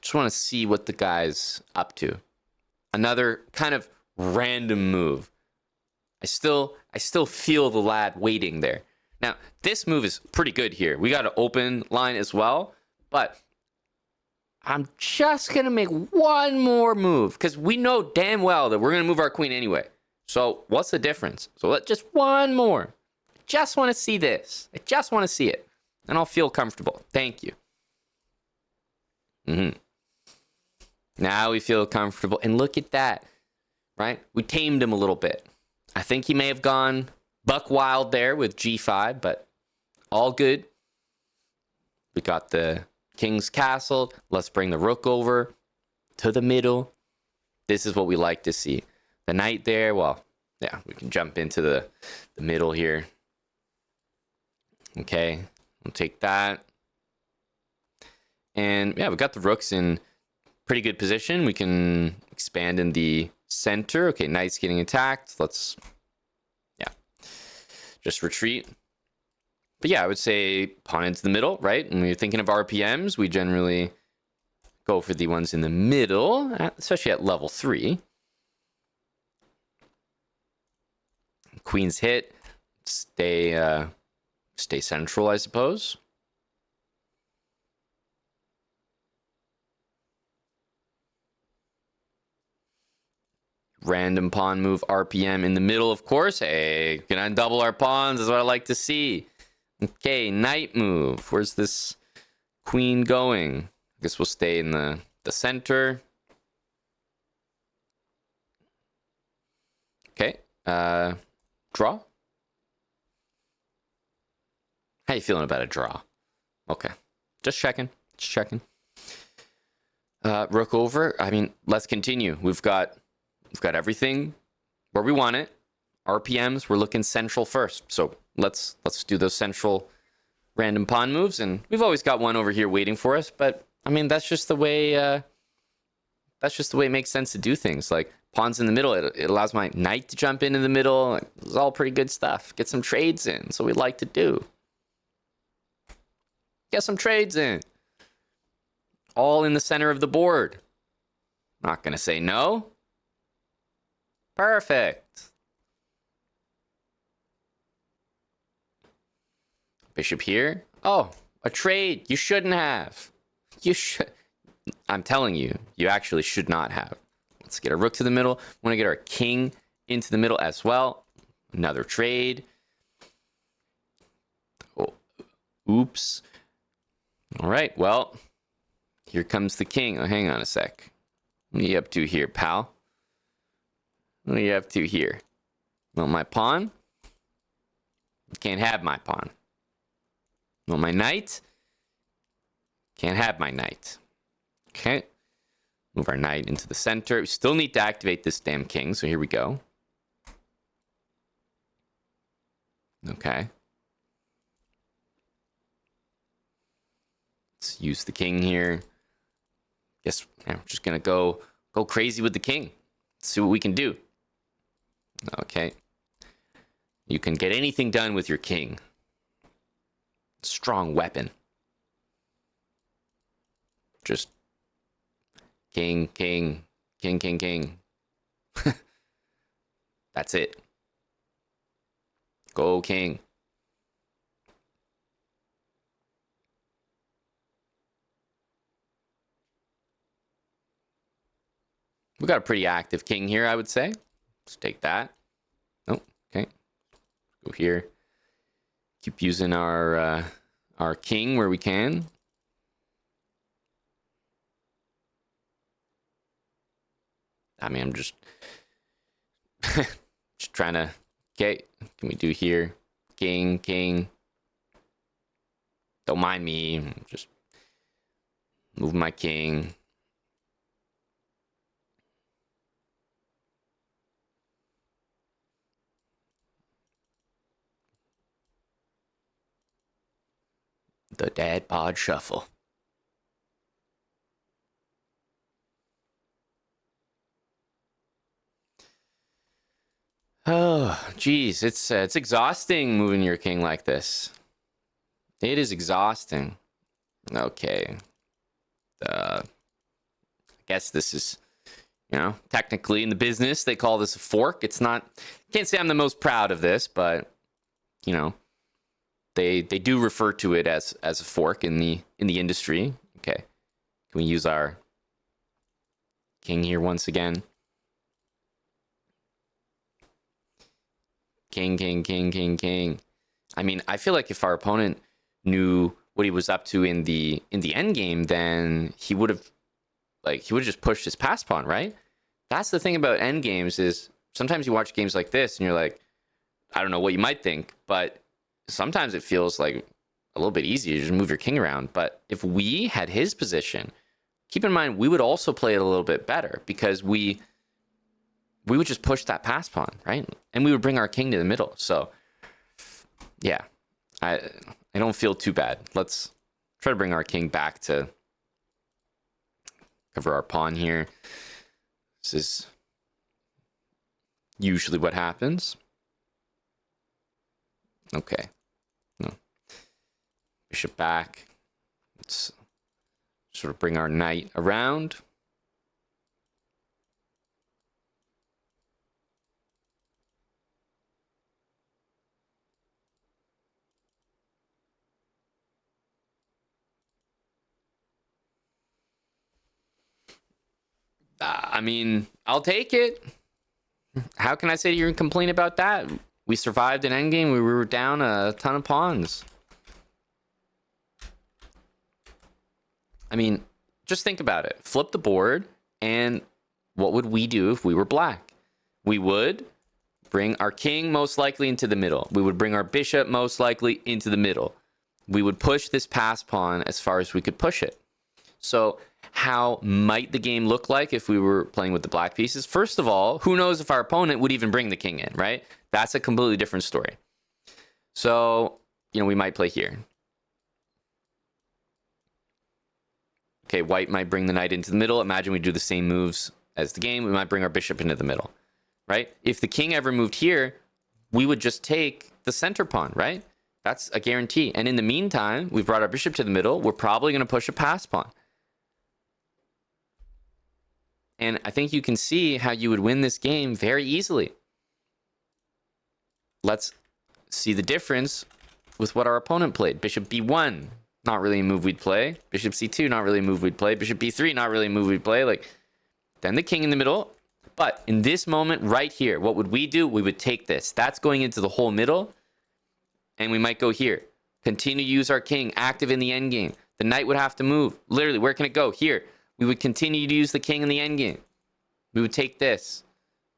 Just want to see what the guy's up to. Another kind of random move. I still feel the lad waiting there. Now, this move is pretty good here. We got an open line as well, but I'm just going to make one more move because we know damn well that we're going to move our queen anyway. So what's the difference? So let just one more. I just want to see this. I just want to see it. And I'll feel comfortable. Thank you. Now we feel comfortable. And look at that, right? We tamed him a little bit. I think he may have gone buck wild there with g5, but all good. We got the king's castle. Let's bring the rook over to the middle. This is what we like to see. The knight there, well, yeah, we can jump into the middle here. Okay, we'll take that. And yeah, we got the rooks in pretty good position. We can expand in the center. Okay, knight's getting attacked. Let's, yeah, just retreat. But yeah, I would say pawn into the middle, right? When we're thinking of RPMs, we generally go for the ones in the middle, especially at level 3. Queen's hit. Stay central, I suppose. Random pawn move, RPM in the middle, of course. Hey, gonna double our pawns is what I like to see. Okay, knight move. Where's this queen going? I guess we'll stay in the center. Okay, draw. How you feeling about a draw? Okay, just checking. Rook over. I mean, let's continue. We've got everything where we want it. RPMs, we're looking central first. So let's do those central random pawn moves. And we've always got one over here waiting for us. But I mean, that's just the way it makes sense to do things. Like pawns in the middle, it allows my knight to jump into the middle. It's all pretty good stuff. Get some trades in. So we like to do. Get some trades in. All in the center of the board. Not gonna say no. Perfect. Bishop here. Oh, a trade. You shouldn't have. You should. I'm telling you, you actually should not have. Let's get a rook to the middle. Want to get our king into the middle as well. Another trade. Oh, oops. All right. Well, here comes the king. Oh, hang on a sec. What are you up to here, pal? What are you up to here? Well, my pawn? You can't have my pawn. Well, my knight? Can't have my knight. Okay. Move our knight into the center. We still need to activate this damn king, so here we go. Okay. Let's use the king here. Guess I'm just gonna go crazy with the king. Let's see what we can do. Okay. You can get anything done with your king. Strong weapon. Just king, king, king, king, king. That's it. Go king. We got a pretty active king here, I would say. Let's take that. Oh, okay. Go here. Keep using our king where we can. I mean, I'm just Just trying to... Okay, can we do here? King, king. Don't mind me. Just move my king. The dad bod shuffle. Oh, geez, it's exhausting moving your king like this. It is exhausting. Okay. I guess this is, you know, technically in the business they call this a fork. It's not. Can't say I'm the most proud of this, but you know, they do refer to it as a fork in the industry. Okay. Can we use our king here once again? King, king, king, king, king. I mean, I feel like if our opponent knew what he was up to in the end game, then he would have just pushed his pass pawn, right? That's the thing about end games is sometimes you watch games like this and you're like, I don't know what you might think, but sometimes it feels like a little bit easier to just move your king around. But if we had his position, keep in mind we would also play it a little bit better because we would just push that pass pawn, right? And we would bring our king to the middle. So yeah, I don't feel too bad. Let's try to bring our king back to cover our pawn here. This is usually what happens. Okay. No. Bishop back. Let's sort of bring our knight around. I mean, I'll take it. How can I say you're complain about that? We survived an endgame. We were down a ton of pawns. I mean, just think about it. Flip the board, and what would we do if we were black? We would bring our king most likely into the middle. We would bring our bishop most likely into the middle. We would push this pass pawn as far as we could push it. So how might the game look like if we were playing with the black pieces? First of all, who knows if our opponent would even bring the king in, right? That's a completely different story. So, you know, we might play here. Okay, white might bring the knight into the middle. Imagine we do the same moves as the game. We might bring our bishop into the middle, right? If the king ever moved here, we would just take the center pawn, right? That's a guarantee. And in the meantime, we've brought our bishop to the middle. We're probably going to push a pass pawn. And I think you can see how you would win this game very easily. Let's see the difference with what our opponent played. Bishop b1, not really a move we'd play. Bishop c2, not really a move we'd play. Bishop b3, not really a move we'd play. Like, then the king in the middle. But in this moment right here, what would we do? We would take this. That's going into the whole middle. And we might go here. Continue to use our king, active in the endgame. The knight would have to move. Literally, where can it go? Here. We would continue to use the king in the endgame. We would take this.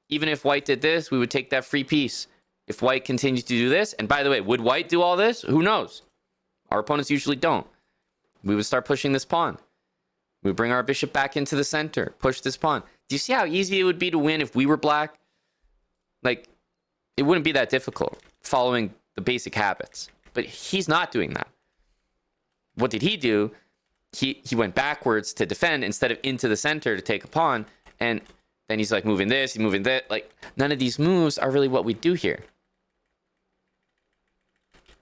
Even if white did this, we would take that free piece. If white continues to do this, and by the way, would white do all this? Who knows? Our opponents usually don't. We would start pushing this pawn. We would bring our bishop back into the center, push this pawn. Do you see how easy it would be to win if we were black? Like, it wouldn't be that difficult following the basic habits. But he's not doing that. What did he do? He went backwards to defend instead of into the center to take a pawn. And then he's like moving this, he's moving that. Like, none of these moves are really what we do here.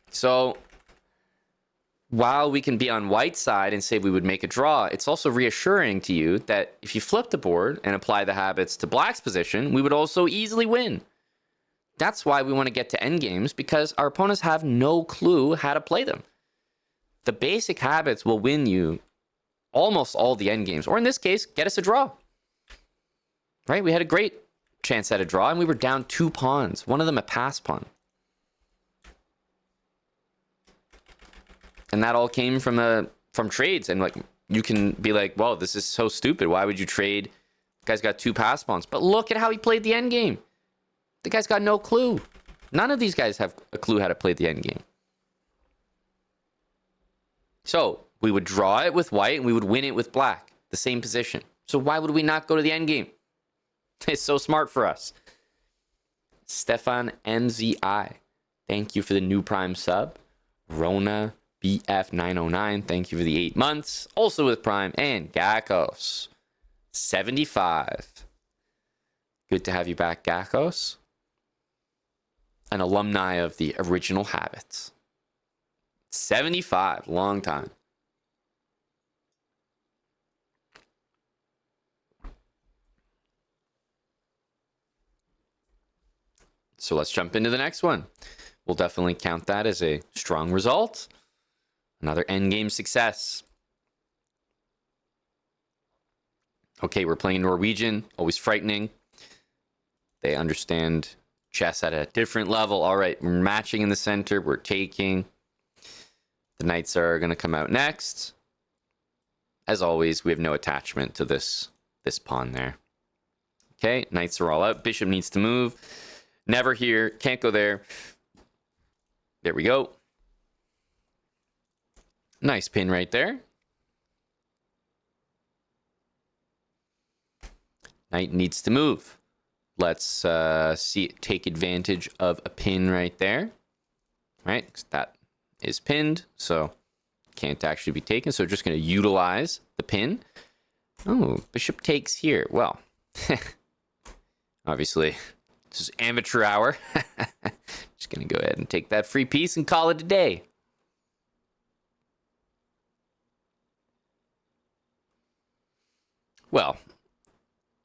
So while we can be on white side and say we would make a draw, it's also reassuring to you that if you flip the board and apply the habits to black's position, we would also easily win. That's why we want to get to endgames, because our opponents have no clue how to play them. The basic habits will win you almost all the endgames, or in this case, get us a draw. Right? We had a great chance at a draw, and we were down 2 pawns. One of them a pass pawn. And that all came from trades. And like, you can be like, well, this is so stupid. Why would you trade? The guy's got 2 pass pawns. But look at how he played the endgame. The guy's got no clue. None of these guys have a clue how to play the endgame. So we would draw it with white and we would win it with black. The same position. So why would we not go to the endgame? It's so smart for us. Stefan MZI. Thank you for the new Prime sub. Rona BF909. Thank you for the 8 months. Also with Prime. And Gakos. 75. Good to have you back, Gakos. An alumni of the original Habits. 75. Long time. So let's jump into the next one. We'll definitely count that as a strong result. Another endgame success. Okay, we're playing Norwegian. Always frightening. They understand chess at a different level. All right, we're matching in the center. We're taking. The knights are going to come out next. As always, we have no attachment to this pawn there. Okay, knights are all out. Bishop needs to move. Never here. Can't go there. There we go. Nice pin right there. Knight needs to move. Let's take advantage of a pin right there. Right? That is pinned, so can't actually be taken. So we're just going to utilize the pin. Oh, bishop takes here. Well, obviously, this is amateur hour. Just going to go ahead and take that free piece and call it a day. Well,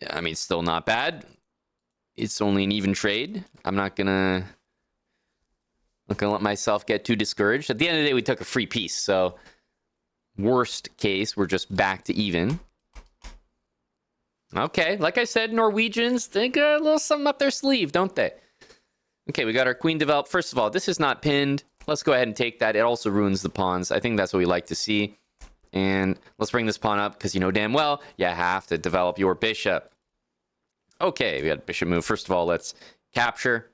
I mean, still not bad. It's only an even trade. I'm not gonna let myself get too discouraged. At the end of the day, we took a free piece, so worst case, we're just back to even. Okay, like I said, Norwegians, they got a little something up their sleeve, don't they? Okay, we got our queen developed. First of all, this is not pinned. Let's go ahead and take that. It also ruins the pawns. I think that's what we like to see. And let's bring this pawn up, because you know damn well you have to develop your bishop. Okay, we got bishop move. First of all, let's capture.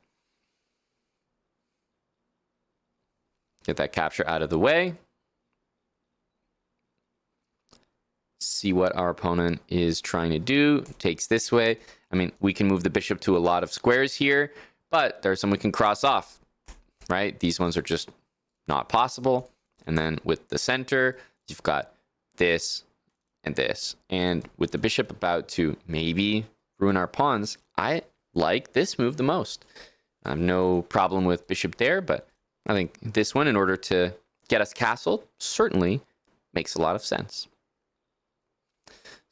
Get that capture out of the way. See what our opponent is trying to do. Takes this way. I mean, we can move the bishop to a lot of squares here, but there's some we can cross off, right? These ones are just not possible. And then with the center, you've got this and this. And with the bishop about to maybe ruin our pawns, I like this move the most. I have no problem with bishop there, but I think this one, in order to get us castled, certainly makes a lot of sense.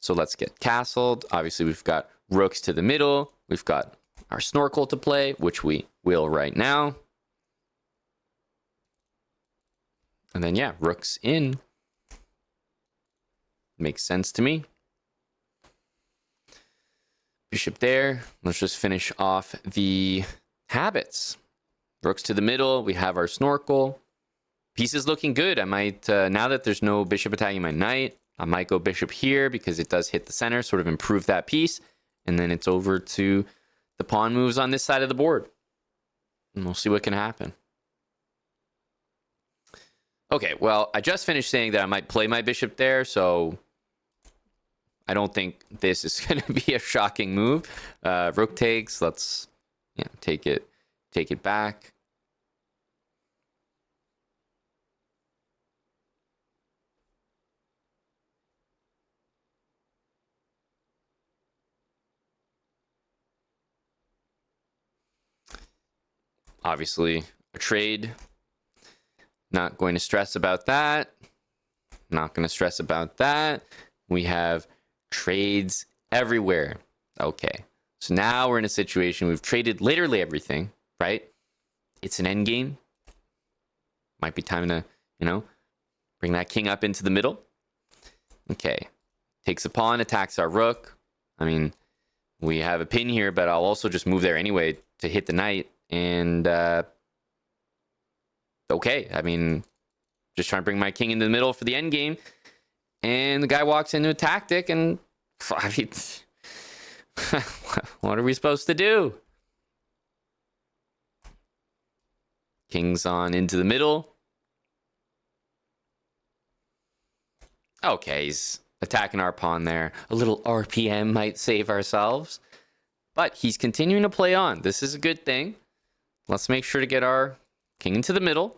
So let's get castled. Obviously, we've got rooks to the middle. We've got our snorkel to play, which we will right now. And then, yeah, rooks in. Makes sense to me. Bishop there. Let's just finish off the habits. Rooks to the middle. We have our snorkel. Piece is looking good. I might, now that there's no bishop attacking my knight, I might go bishop here because it does hit the center, sort of improve that piece. And then it's over to the pawn moves on this side of the board. And we'll see what can happen. Okay, well, I just finished saying that I might play my bishop there, so I don't think this is going to be a shocking move. Rook takes. Let's take it back. Obviously, a trade. Not going to stress about that. Not going to stress about that. We have trades everywhere. Okay. So now we're in a situation we've traded literally everything, right? It's an endgame. Might be time to, bring that king up into the middle. Okay. Takes a pawn, attacks our rook. I mean, we have a pin here, but I'll also just move there anyway to hit the knight. And, okay, I mean, just trying to bring my king into the middle for the endgame. And the guy walks into a tactic, and I mean, what are we supposed to do? King's on into the middle. Okay, he's attacking our pawn there. A little RPM might save ourselves. But he's continuing to play on. This is a good thing. Let's make sure to get our king into the middle.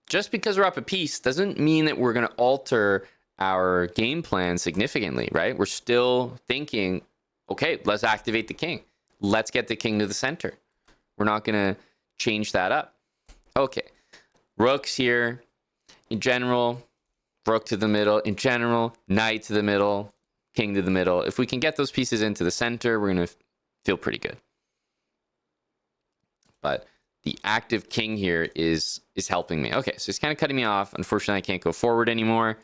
Just because we're up a piece doesn't mean that we're going to alter our game plan significantly, right? We're still thinking, okay, let's activate the king. Let's get the king to the center. We're not going to change that up. Okay, rooks here. In general, rook to the middle. In general, knight to the middle, king to the middle. If we can get those pieces into the center, we're going to feel pretty good. But the active king here is helping me. Okay, so he's kind of cutting me off. Unfortunately, I can't go forward anymore.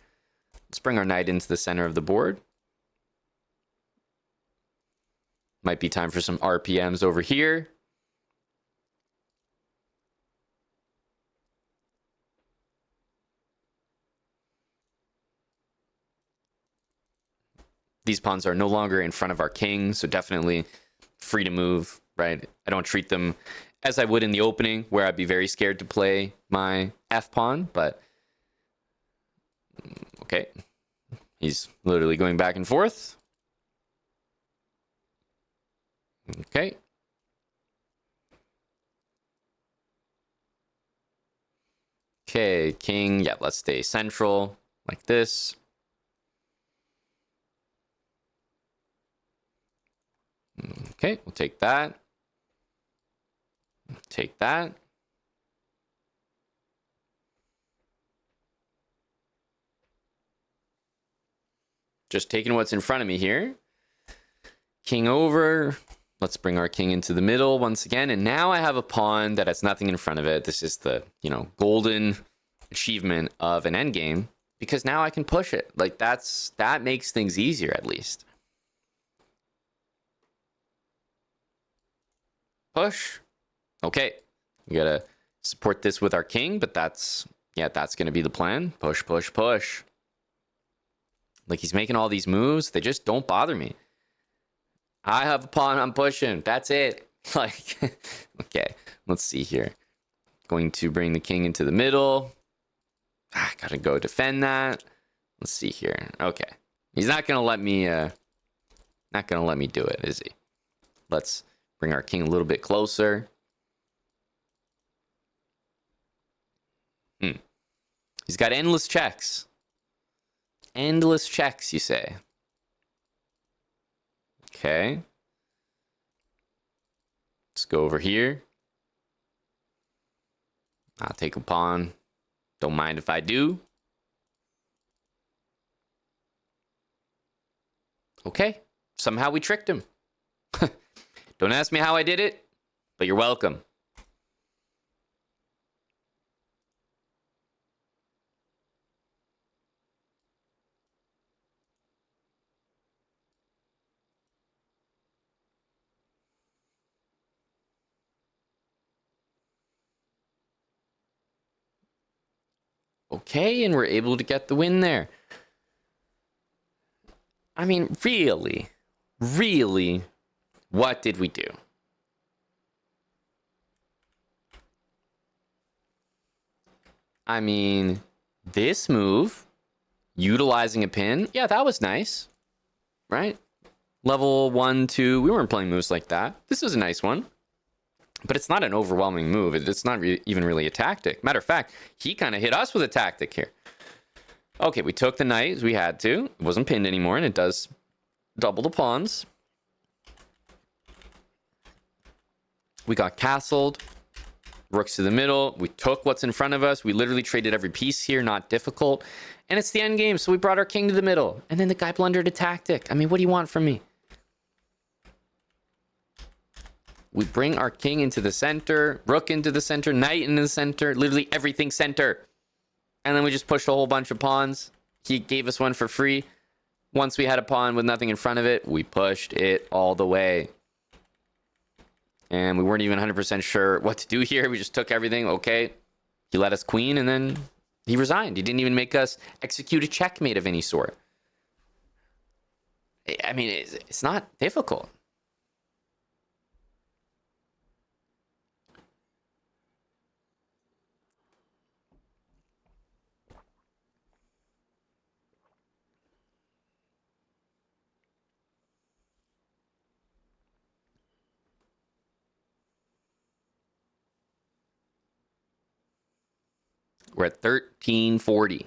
Let's bring our knight into the center of the board. Might be time for some RPMs over here. These pawns are no longer in front of our king, so definitely free to move, right? I don't treat them as I would in the opening, where I'd be very scared to play my F pawn, but okay. He's literally going back and forth. Okay. Okay, king. Yeah, let's stay central like this. Okay, we'll take that. Take that. Just taking what's in front of me here. King over. Let's bring our king into the middle once again. And now I have a pawn that has nothing in front of it. This is the, golden achievement of an endgame, because now I can push it. Like that makes things easier at least. Push. Okay. We gotta support this with our king, but that's gonna be the plan. Push, push, push. Like, he's making all these moves. They just don't bother me. I have a pawn I'm pushing. That's it. Like, okay, let's see here. Going to bring the king into the middle. Gotta go defend that. Let's see here. Okay. He's not gonna let me do it, is he? Let's bring our king a little bit closer. He's got endless checks. Endless checks, you say? Okay. Let's go over here. I'll take a pawn. Don't mind if I do. Okay. Somehow we tricked him. Don't ask me how I did it, but you're welcome. Okay, and we're able to get the win there. I mean, really, what did we do? I mean, this move, utilizing a pin, yeah, that was nice, right? Level 1, 2, we weren't playing moves like that. This is a nice one. But it's not an overwhelming move. It's not even really a tactic. Matter of fact, he kind of hit us with a tactic here. Okay, we took the knight as we had to. It wasn't pinned anymore, and it does double the pawns. We got castled. Rooks to the middle. We took what's in front of us. We literally traded every piece here. Not difficult. And it's the end game, so we brought our king to the middle. And then the guy blundered a tactic. I mean, what do you want from me? We bring our king into the center, rook into the center, knight into the center, literally everything center. And then we just pushed a whole bunch of pawns. He gave us one for free. Once we had a pawn with nothing in front of it, we pushed it all the way. And we weren't even 100% sure what to do here. We just took everything. Okay. He let us queen, and then he resigned. He didn't even make us execute a checkmate of any sort. I mean, it's not difficult. We're at 1340.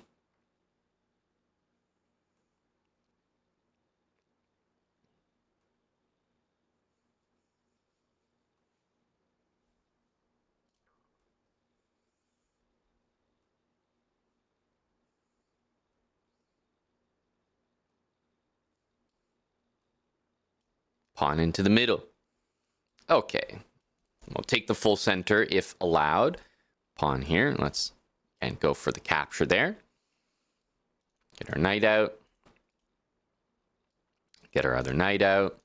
Pawn into the middle. Okay. We'll take the full center if allowed. Pawn here. Let's and go for the capture there. Get our knight out. Get our other knight out.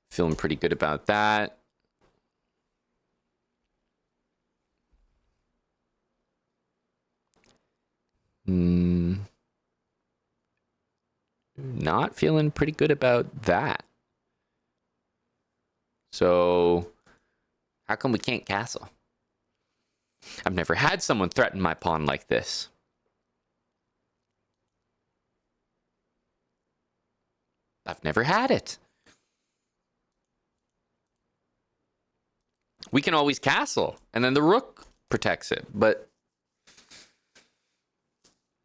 Feeling pretty good about that. Not feeling pretty good about that. So, how come we can't castle? I've never had someone threaten my pawn like this. I've never had it. We can always castle, and then the rook protects it, but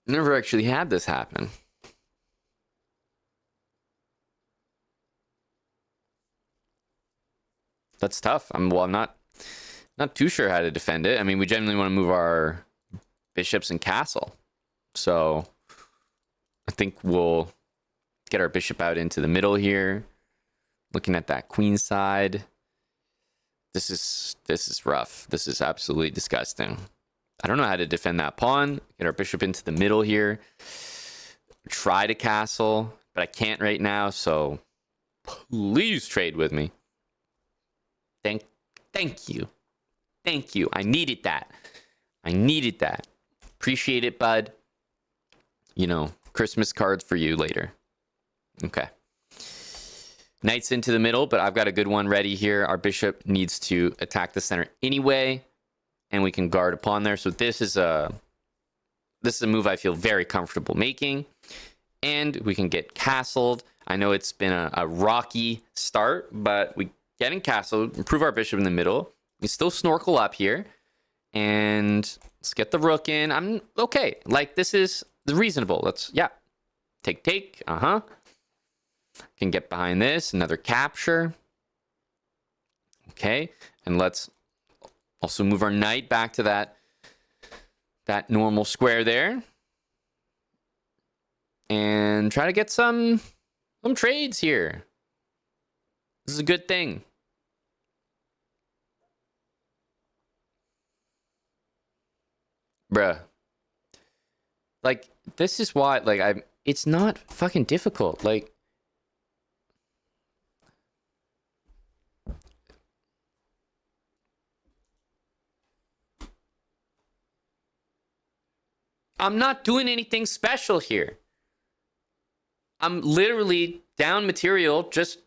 never actually had this happen. That's tough. I'm not too sure how to defend it. I mean, we generally want to move our bishops and castle. So I think we'll get our bishop out into the middle here. Looking at that queen side. This is rough. This is absolutely disgusting. I don't know how to defend that pawn. Get our bishop into the middle here. Try to castle, but I can't right now, so please trade with me. Thank you. Thank you. I needed that. I needed that. Appreciate it, bud. You know, Christmas cards for you later. Okay. Knight's into the middle, but I've got a good one ready here. Our bishop needs to attack the center anyway, and we can guard a pawn there. So this is a move I feel very comfortable making, and we can get castled. I know it's been a rocky start, but we getting castled, improve our bishop in the middle. We still snorkel up here, and let's get the rook in. I'm okay. Like, this is reasonable. Let's, yeah, take. Can get behind this. Another capture. Okay, and let's also move our knight back to that normal square there, and try to get some trades here. This is a good thing. Bruh. Like, this is why, like, it's not fucking difficult. Like, I'm not doing anything special here. I'm literally down material, just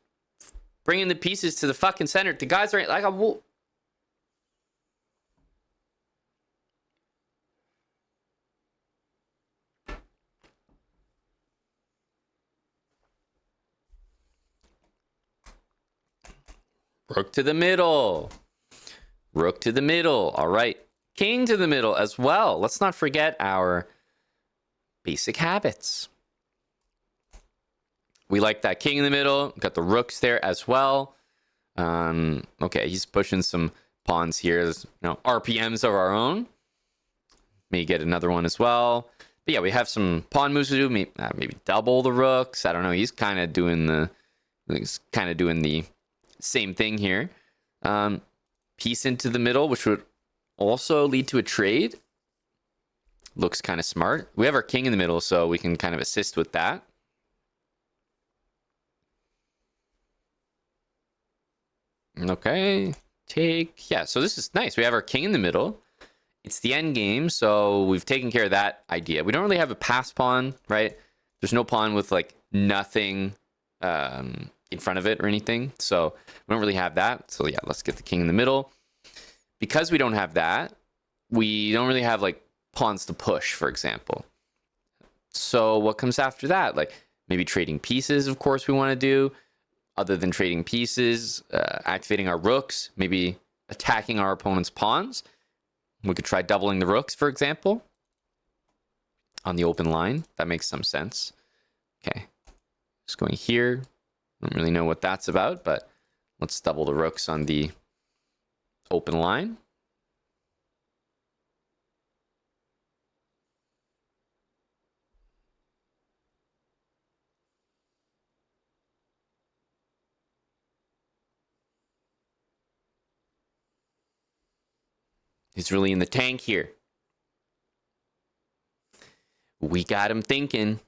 bringing the pieces to the fucking center. The guys are like, rook to the middle. Rook to the middle. All right. King to the middle as well. Let's not forget our basic habits. We like that king in the middle. Got the rooks there as well. Okay, he's pushing some pawns here. There's, RPMs of our own. May get another one as well. But yeah, we have some pawn moves to do. Maybe double the rooks. I don't know. He's kind of doing the same thing here. Piece into the middle, which would also lead to a trade. Looks kind of smart. We have our king in the middle, so we can kind of assist with that. Okay, take. Yeah, so this is nice. We have our king in the middle. It's the end game, so we've taken care of that idea. We don't really have a pass pawn, right? There's no pawn with like nothing in front of it or anything, so we don't really have that. So yeah, let's get the king in the middle. Because we don't have that, we don't really have like pawns to push, for example. So what comes after that? Like maybe trading pieces, of course, we want to do. Other than trading pieces, activating our rooks, maybe attacking our opponent's pawns. We could try doubling the rooks, for example. on the open line. That makes some sense. Okay, just going here. Don't really know what that's about, but let's double the rooks on the open line. He's really in the tank here. We got him thinking.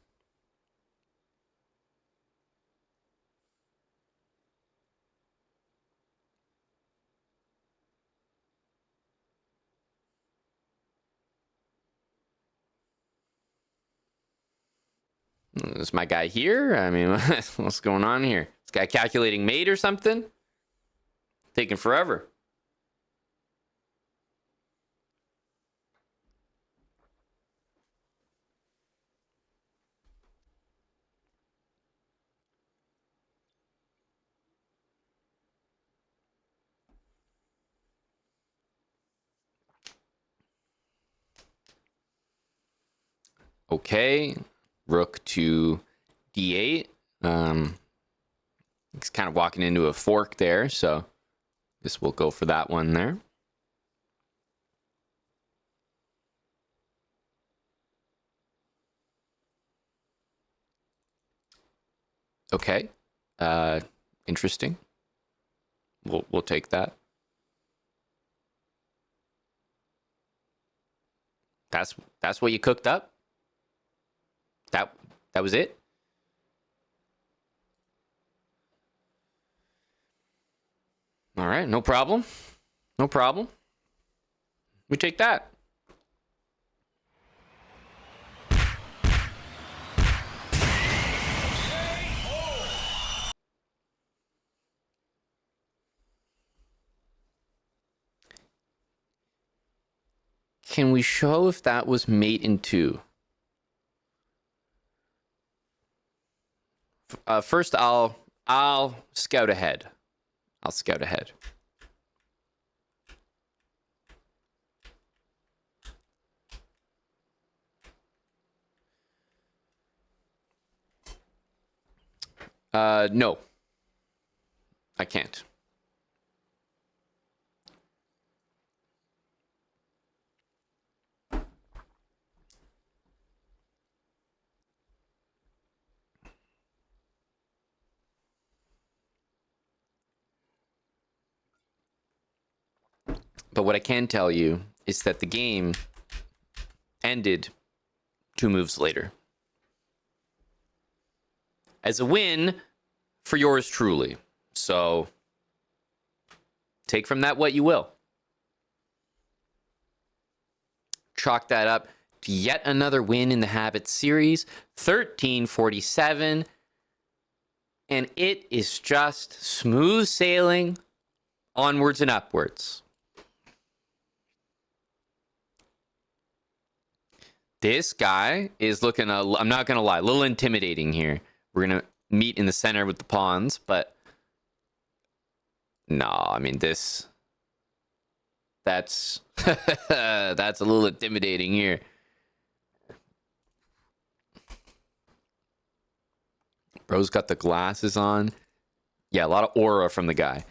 Is my guy here? I mean, what's going on here? This guy calculating mate or something? Taking forever. Okay, rook to d8. He's kind of walking into a fork there, so guess we'll go for that one there. Okay, interesting. We'll take that. That's what you cooked up? That was it? All right, no problem. No problem. We take that. Can we show if that was mate in 2? First, I'll scout ahead. I'll scout ahead. No. I can't. But what I can tell you is that the game ended 2 moves later. As a win for yours truly. So take from that what you will. Chalk that up to yet another win in the Habit series, 1347. And it is just smooth sailing onwards and upwards. This guy is looking, I'm not going to lie, a little intimidating here. We're going to meet in the center with the pawns, but no, I mean, that's that's a little intimidating here. Bro's got the glasses on. Yeah, a lot of aura from the guy.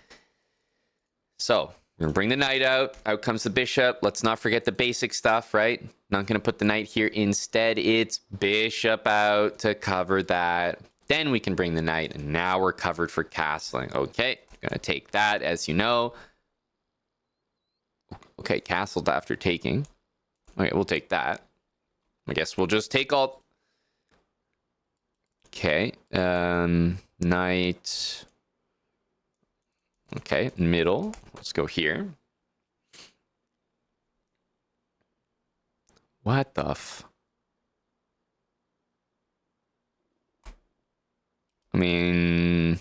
So we're gonna bring the knight out. Out comes the bishop. Let's not forget the basic stuff, right? Not gonna put the knight here. Instead, it's bishop out to cover that. Then we can bring the knight, and now we're covered for castling. Okay, gonna take that, as you know. Okay, castled after taking. Okay, we'll take that. I guess we'll just take all. Okay, knight. Okay, middle. Let's go here. What the f? I mean,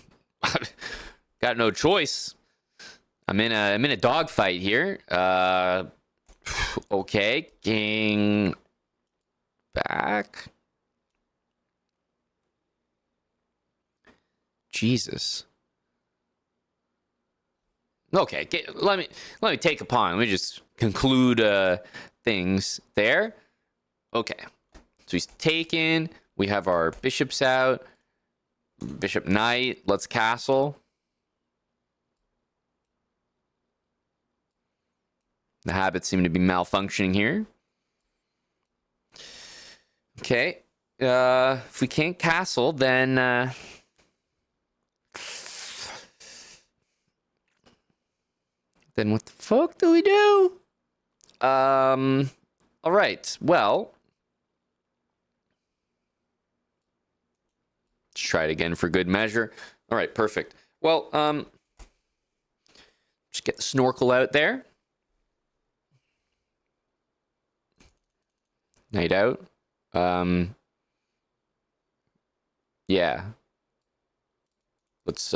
got no choice. I'm in a dogfight here. Okay, king back. Jesus. Okay, let me take a pawn. Let me just conclude things there. Okay, So he's taken. We have our bishops out. Bishop knight. Let's castle. The habits seem to be malfunctioning here. Okay. If we can't castle, then what the fuck do we do? All right. Well, let's try it again for good measure. All right, perfect. Well, just get the snorkel out there. Knight out. Yeah. Let's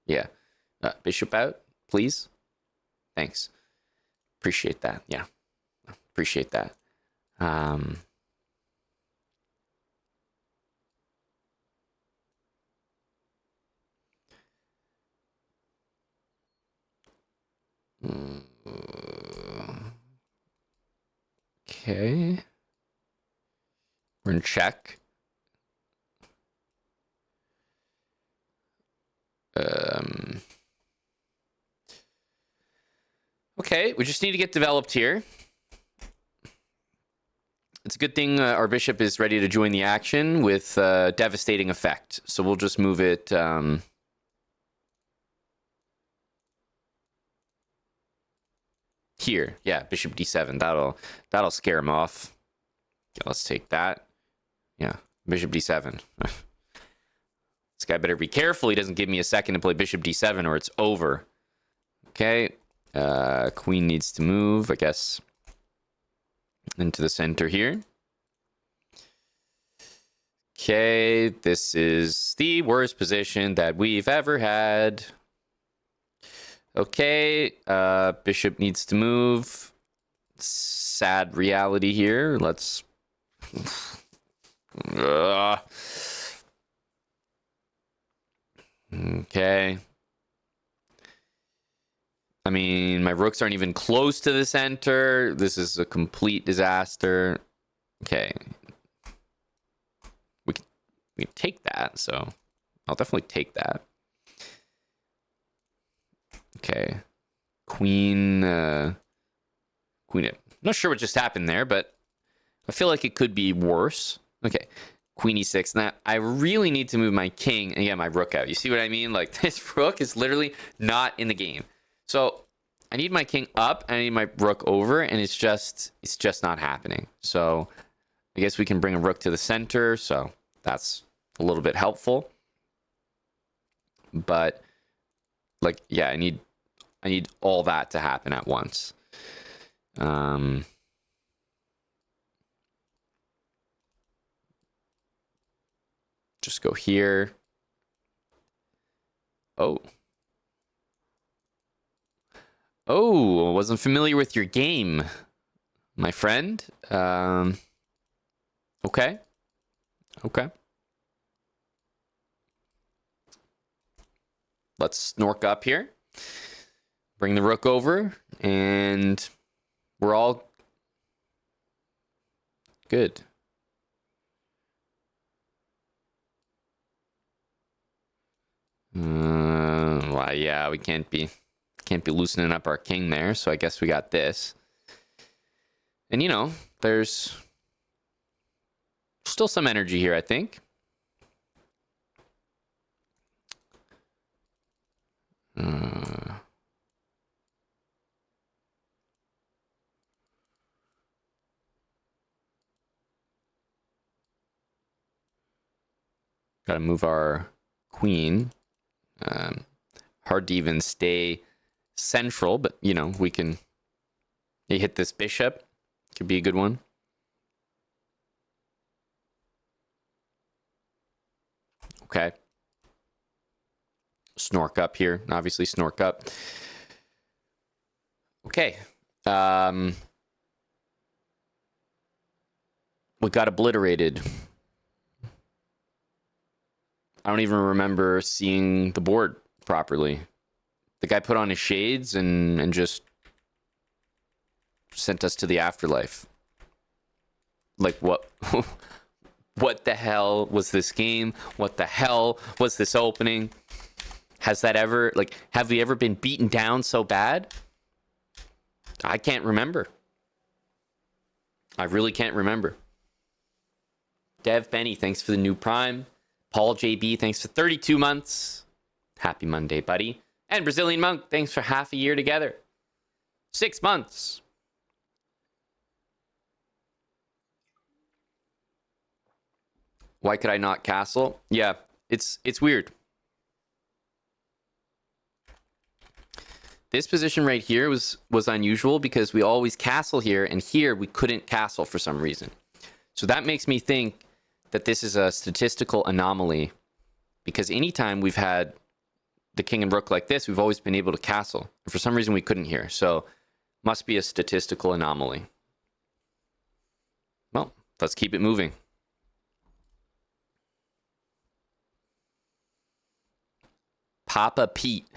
yeah. Bishop out, please. Thanks. Appreciate that. Yeah. Appreciate that. Okay. We're in check. Okay, we just need to get developed here. It's a good thing our bishop is ready to join the action with devastating effect. So we'll just move it. Here, yeah, bishop d7. That'll scare him off. Yeah, let's take that. Yeah, bishop d7. This guy better be careful. He doesn't give me a second to play bishop d7 or it's over. Okay, queen needs to move, I guess, into the center here. Okay, this is the worst position that we've ever had. Okay, bishop needs to move. Sad reality here. Let's... Okay. I mean, my rooks aren't even close to the center. This is a complete disaster. Okay. We can take that, so I'll definitely take that. Okay. Queen. Queen. I'm not sure what just happened there, but I feel like it could be worse. Okay. Queen e6. Now, I really need to move my king and get my rook out. You see what I mean? Like, this rook is literally not in the game. So, I need my king up and I need my rook over, and it's just not happening. So, I guess we can bring a rook to the center, so that's a little bit helpful. But, like, yeah, I need all that to happen at once. Just go here. Oh, wasn't familiar with your game, my friend. Okay. Let's snork up here. Bring the rook over, and we're all good. Well, yeah, we can't be loosening up our king there, so I guess we got this. And you know, there's still some energy here, I think. Gotta move our queen. Hard to even stay central, but you know, we can hit this bishop. Could be a good one. Okay. Snork up here. Obviously, snork up. Okay. We got obliterated. I don't even remember seeing the board properly. The guy put on his shades and just sent us to the afterlife. Like what? What the hell was this game? What the hell was this opening? Has that ever, like, have we ever been beaten down so bad? I can't remember. I really can't remember. Dev Benny, thanks for the new Prime. Paul JB, thanks for 32 months. Happy Monday, buddy. And Brazilian Monk, thanks for half a year together. 6 months. Why could I not castle? Yeah, it's weird. This position right here was unusual because we always castle here, and here we couldn't castle for some reason. So that makes me think that this is a statistical anomaly, because anytime we've had the king and rook like this, we've always been able to castle. And for some reason we couldn't here. So must be a statistical anomaly. Well, let's keep it moving. Papa Pete.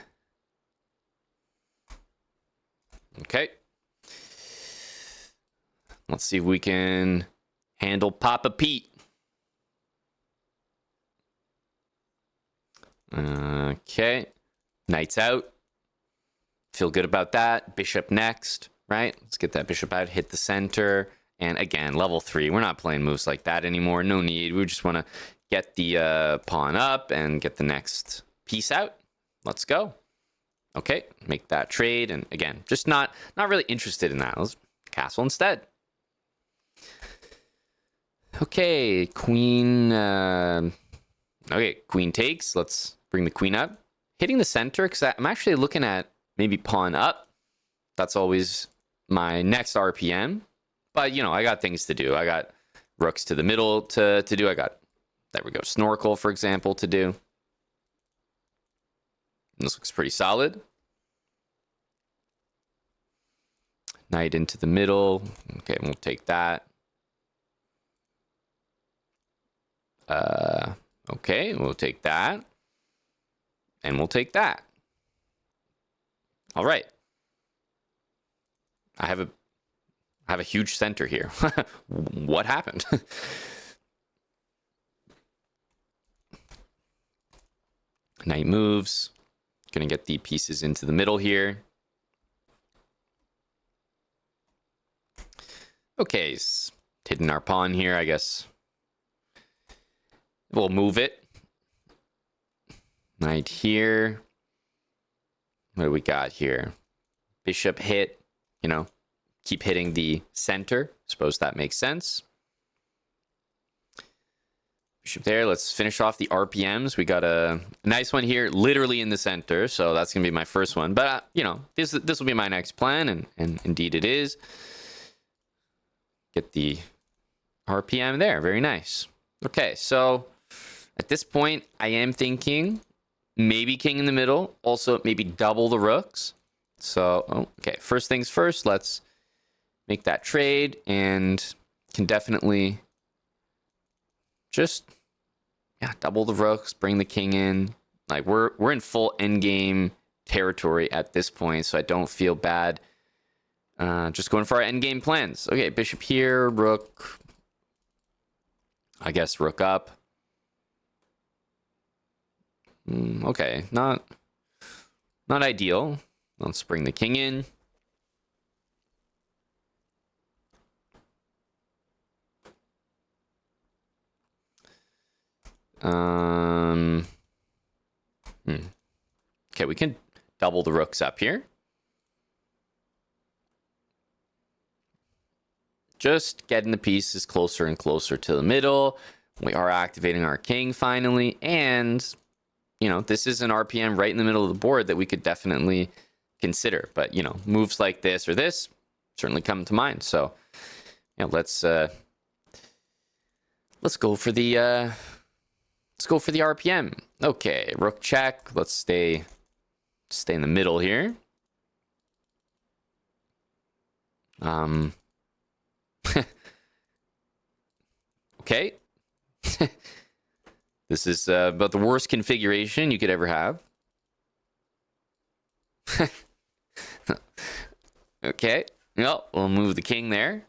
Okay. Let's see if we can handle Papa Pete. Okay. Knight's out. Feel good about that. Bishop next, right? Let's get that bishop out, hit the center. And again, level 3. We're not playing moves like that anymore. No need. We just want to get the pawn up and get the next piece out. Let's go. Okay, make that trade. And again, just not really interested in that. Let's castle instead. Okay, queen. Okay, queen takes. Let's bring the queen up. Hitting the center, because I'm actually looking at maybe pawn up. That's always my next RPM. But, you know, I got things to do. I got rooks to the middle to do. I got, there we go, snorkel, for example, to do. This looks pretty solid. Knight into the middle. Okay, we'll take that. Okay, we'll take that. And we'll take that. All right. I have a huge center here. What happened? Knight moves. Gonna get the pieces into the middle here. Okay, hidden our pawn here, I guess. We'll move it. Knight here. What do we got here? Bishop hit, you know, keep hitting the center. Suppose that makes sense. Bishop there. Let's finish off the RPMs. We got a nice one here, literally in the center. So that's going to be my first one. But, you know, this will be my next plan. And indeed it is. Get the RPM there. Very nice. Okay, so at this point, I am thinking maybe king in the middle. Also, maybe double the rooks. So, okay, first things first, let's make that trade and can definitely just, yeah, double the rooks, bring the king in. Like, we're in full endgame territory at this point, so I don't feel bad. Just going for our endgame plans. Okay, bishop here, rook. I guess rook up. Okay, not ideal. Let's bring the king in. Okay, we can double the rooks up here. Just getting the pieces closer and closer to the middle. We are activating our king finally. And, you know, this is an RPM right in the middle of the board that we could definitely consider. But, you know, moves like this or this certainly come to mind. So, you know, let's go for the RPM. Okay, rook check. Let's stay in the middle here. Okay. This is about the worst configuration you could ever have. Okay. Well, we'll move the king there.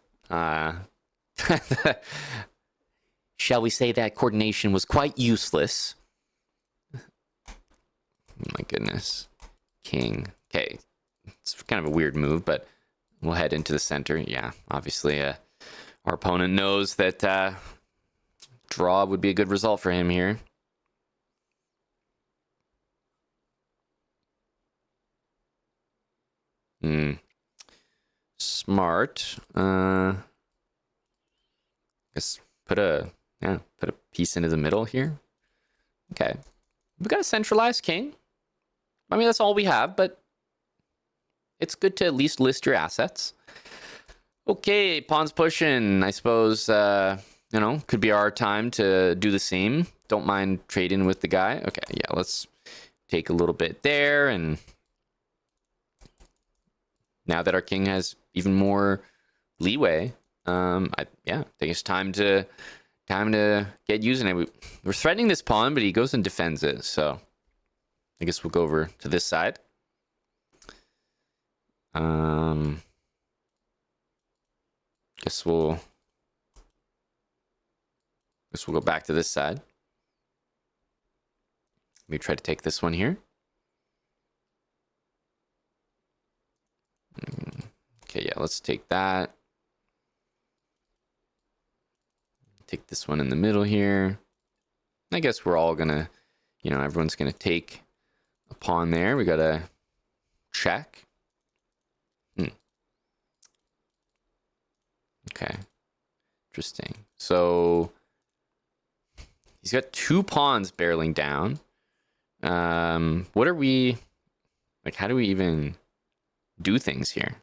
Shall we say that coordination was quite useless? My goodness. King. Okay. It's kind of a weird move, but we'll head into the center. Yeah, obviously our opponent knows that draw would be a good result for him here. Smart. Guess put a piece into the middle here. Okay. We got a centralized king. I mean, that's all we have, but it's good to at least list your assets. Okay, pawns pushing. I suppose, could be our time to do the same. Don't mind trading with the guy. Okay, yeah, let's take a little bit there. And now that our king has even more leeway, I think it's time to get using it. We're threatening this pawn, but he goes and defends it. So I guess we'll go over to this side. Guess we'll go back to this side. Let me try to take this one here. Okay, yeah, let's take that. Take this one in the middle here. I guess we're all gonna, everyone's gonna take a pawn there. We gotta check. Okay. Interesting. So he's got 2 pawns barreling down. What are we, like, how do we even do things here?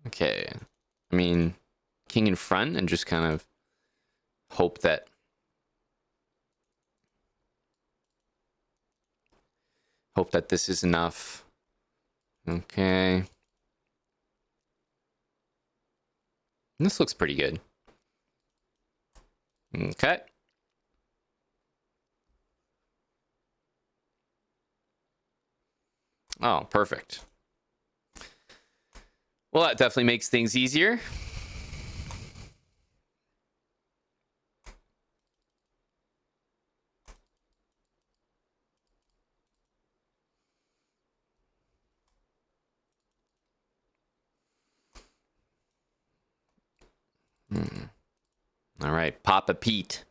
Okay. I mean, king in front and just kind of hope that this is enough. Okay. This looks pretty good. Okay. Oh, perfect. Well, that definitely makes things easier. All right, Papa Pete.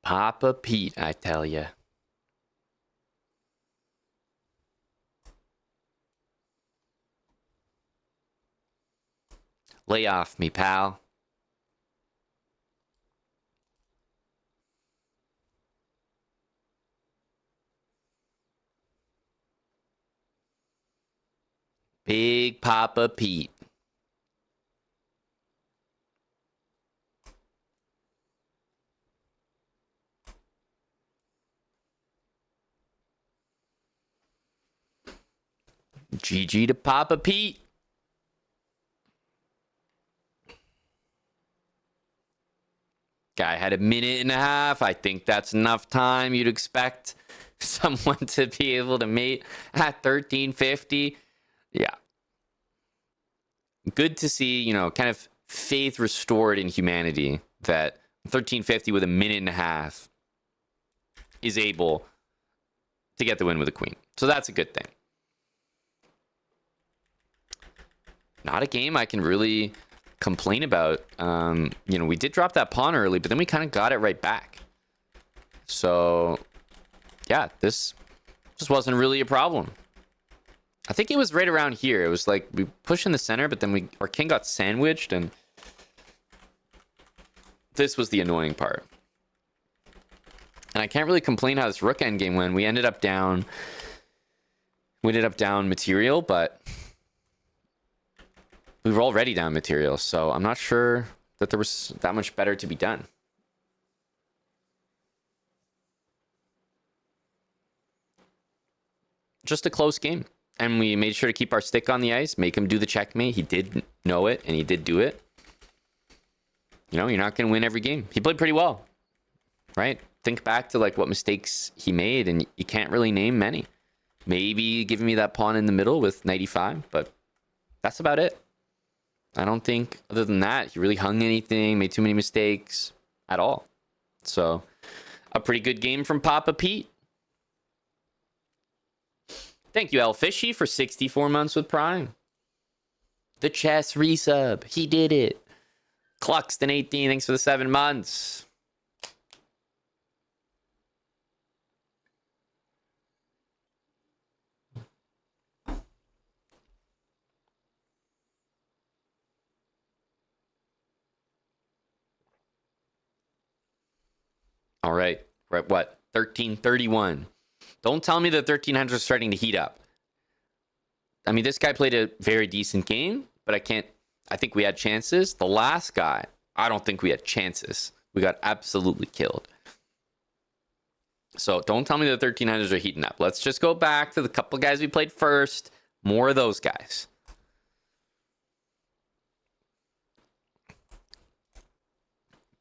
Papa Pete, I tell ya. Lay off me, pal. Big Papa Pete. GG to Papa Pete. Guy had a minute and a half. I think that's enough time. You'd expect someone to be able to mate at 1350. Yeah. Good to see, kind of faith restored in humanity that 1350 with a minute and a half is able to get the win with a queen. So that's a good thing. Not a game I can really complain about. We did drop that pawn early, but then we kind of got it right back. So, yeah, this just wasn't really a problem. I think it was right around here. It was like we pushed in the center, but then our king got sandwiched, and this was the annoying part. And I can't really complain how this rook endgame went. We ended up down material, but we were already down material, so I'm not sure that there was that much better to be done. Just a close game. And we made sure to keep our stick on the ice, make him do the checkmate. He did know it, and he did do it. You know, you're not going to win every game. He played pretty well, right? Think back to like what mistakes he made, and you can't really name many. Maybe giving me that pawn in the middle with knight e5, but that's about it. I don't think, other than that, he really hung anything, made too many mistakes at all. So, a pretty good game from Papa Pete. Thank you, El Fishy, for 64 months with Prime. The chess resub. He did it. Cluxton18, thanks for the 7 months. All right. We're at what? 1331. Don't tell me that 1300 is starting to heat up. I mean, this guy played a very decent game, but I think we had chances. The last guy, I don't think we had chances. We got absolutely killed. So don't tell me the 1300s are heating up. Let's just go back to the couple guys we played first. More of those guys.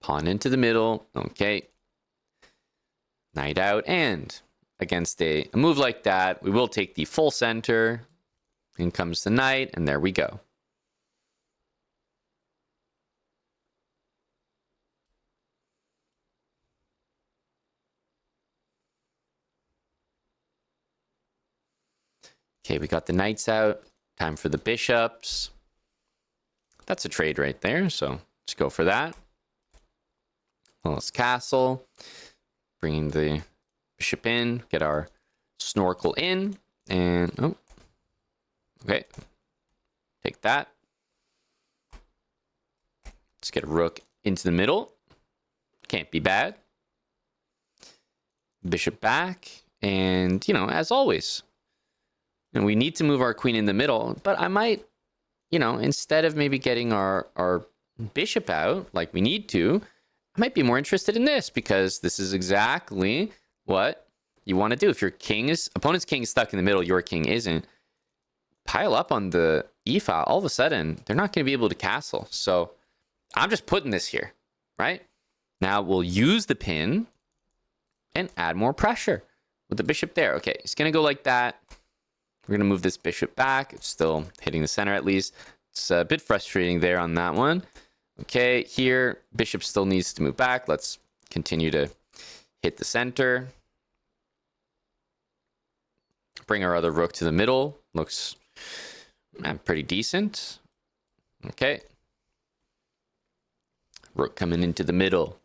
Pawn into the middle. Okay. Knight out, and against a move like that, we will take the full center. In comes the knight, and there we go. Okay, we got the knights out. Time for the bishops. That's a trade right there, so let's go for that. Well, let's castle. Bringing the bishop in, get our snorkel in, and oh, okay, take that. Let's get a rook into the middle. Can't be bad. Bishop back, and you know, as always, and we need to move our queen in the middle. But I might, you know, instead of maybe getting our bishop out like we need to, I might be more interested in this, because this is exactly what you want to do. If your opponent's king is stuck in the middle, your king isn't, pile up on the e file. All of a sudden, they're not going to be able to castle. So I'm just putting this here, right? Now we'll use the pin and add more pressure with the bishop there. Okay, it's going to go like that. We're going to move this bishop back. It's still hitting the center at least. It's a bit frustrating there on that one. Okay, here, bishop still needs to move back. Let's continue to hit the center. Bring our other rook to the middle. Looks pretty decent. Okay. Rook coming into the middle.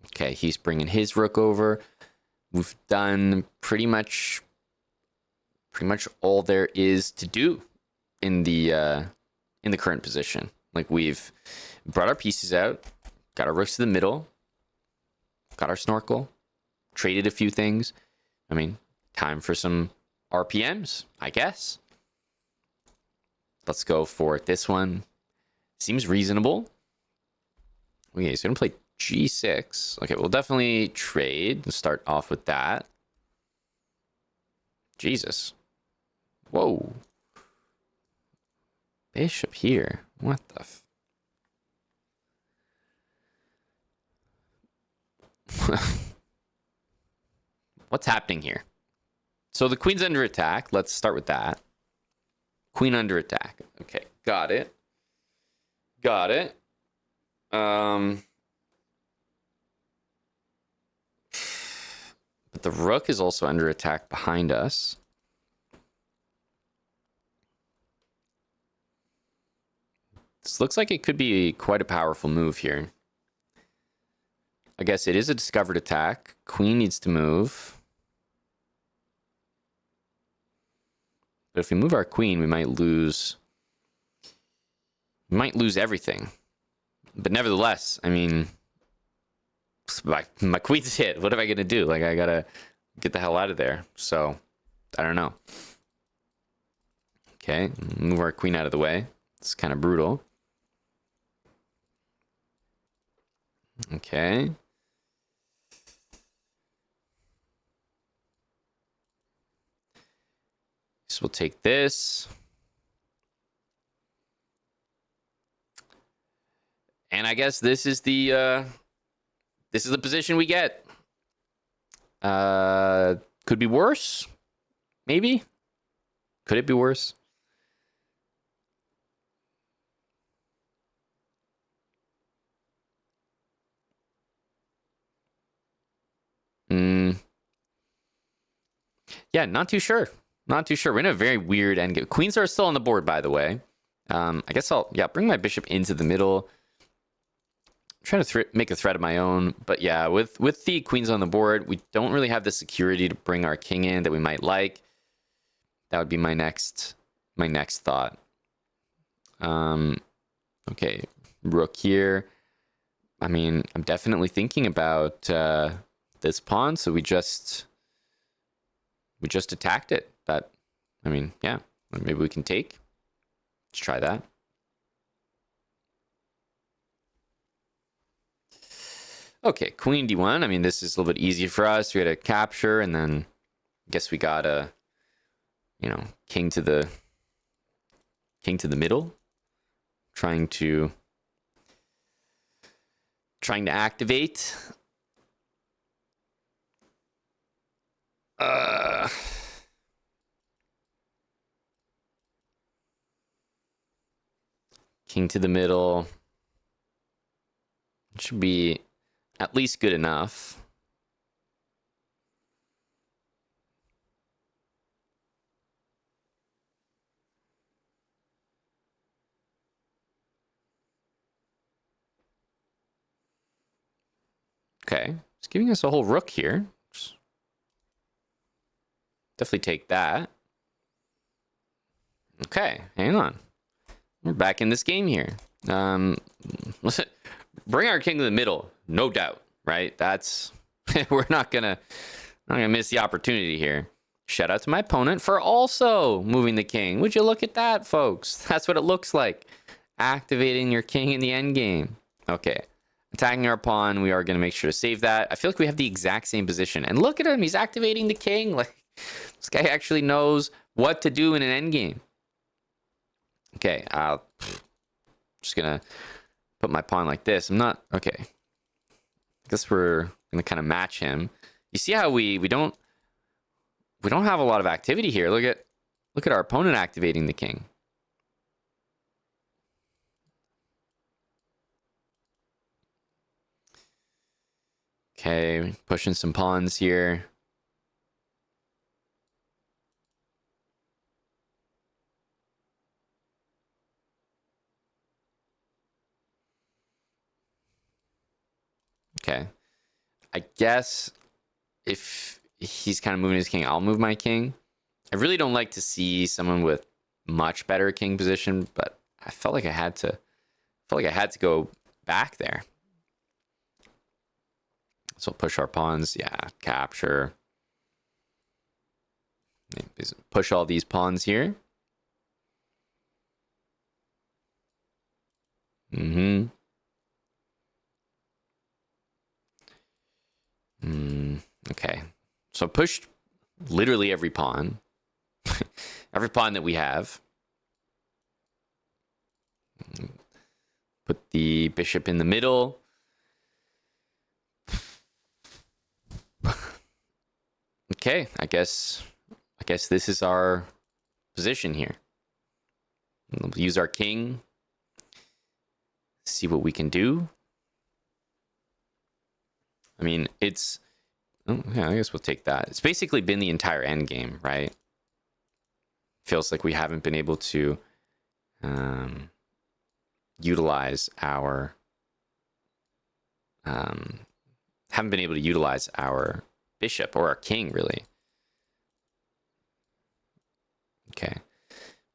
Okay, he's bringing his rook over. We've done pretty much all there is to do in the current position. Like, we've brought our pieces out, got our rooks to the middle, got our snorkel, traded a few things. I mean, time for some RPMs, I guess. Let's go for this one. Seems reasonable. Okay, he's going to play g6. Okay, we'll definitely trade and start off with that. Jesus. Whoa. Bishop here. What the What's happening here? So the queen's under attack. Let's start with that. Queen under attack. Okay, got it. Got it. But the rook is also under attack behind us. This looks like it could be quite a powerful move here. I guess it is a discovered attack. Queen needs to move. But if we move our queen, we might lose. We might lose everything. But nevertheless, I mean, my queen's hit. What am I going to do? Like, I got to get the hell out of there. So, I don't know. Okay, move our queen out of the way. It's kind of brutal. Okay. So we'll take this. And I guess this is the position we get. Could be worse. Maybe. Could it be worse? Yeah, not too sure. Not too sure. We're in a very weird endgame. Queens are still on the board, by the way. I guess I'll bring my bishop into the middle. I'm trying to make a threat of my own, but yeah, with the queens on the board, we don't really have the security to bring our king in that we might like. That would be my next thought. Okay, rook here. I mean, I'm definitely thinking about this pawn, so we just attacked it. I mean, yeah, maybe we can take. Let's try that. Okay, queen d1. I mean, this is a little bit easier for us. We had a capture, and then I guess we got a, king to the middle, trying to activate. King to the middle should be at least good enough. Okay, it's giving us a whole rook here. Definitely take that. Okay, hang on. We're back in this game here. Listen, bring our king to the middle, no doubt, right? That's we're not gonna miss the opportunity here. Shout out to my opponent for also moving the king. Would you look at that, folks? That's what it looks like. Activating your king in the end game. Okay. Attacking our pawn. We are going to make sure to save that. I feel like we have the exact same position. And look at him. He's activating the king. Like, this guy actually knows what to do in an end game. Okay. Just going to put my pawn like this. I'm not... Okay. I guess we're going to kind of match him. You see how we don't have a lot of activity here. Look at our opponent activating the king. Okay, pushing some pawns here. Okay. I guess if he's kind of moving his king, I'll move my king. I really don't like to see someone with much better king position, but I felt like I had to go back there. So push our pawns. Yeah, capture. Push all these pawns here. Okay. So pushed literally every pawn. Every pawn that we have. Put the bishop in the middle. Okay, I guess this is our position here. We'll use our king. See what we can do. I mean, it's... Oh, yeah, I guess we'll take that. It's basically been the entire end game, right? Feels like we haven't been able to utilize our... haven't been able to utilize our bishop or our king, really. Okay.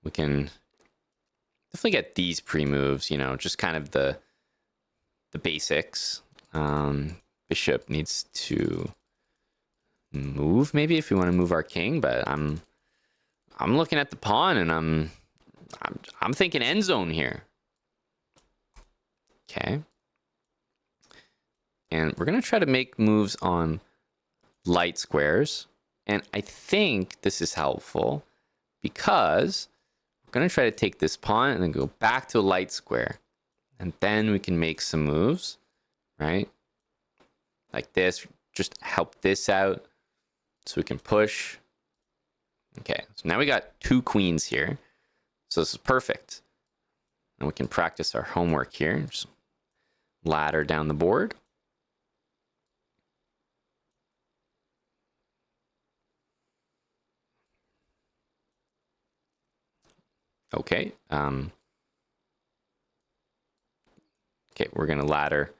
We can definitely get these pre-moves, just kind of the basics. Bishop needs to move, maybe, if we want to move our king, but I'm looking at the pawn and I'm thinking end zone here. Okay. And we're going to try to make moves on light squares. And I think this is helpful because we're going to try to take this pawn and then go back to a light square. And then we can make some moves, right? Like this, just help this out so we can push. Okay, so now we got 2 queens here. So this is perfect. And we can practice our homework here. Just ladder down the board. Okay. Okay, we're gonna ladder.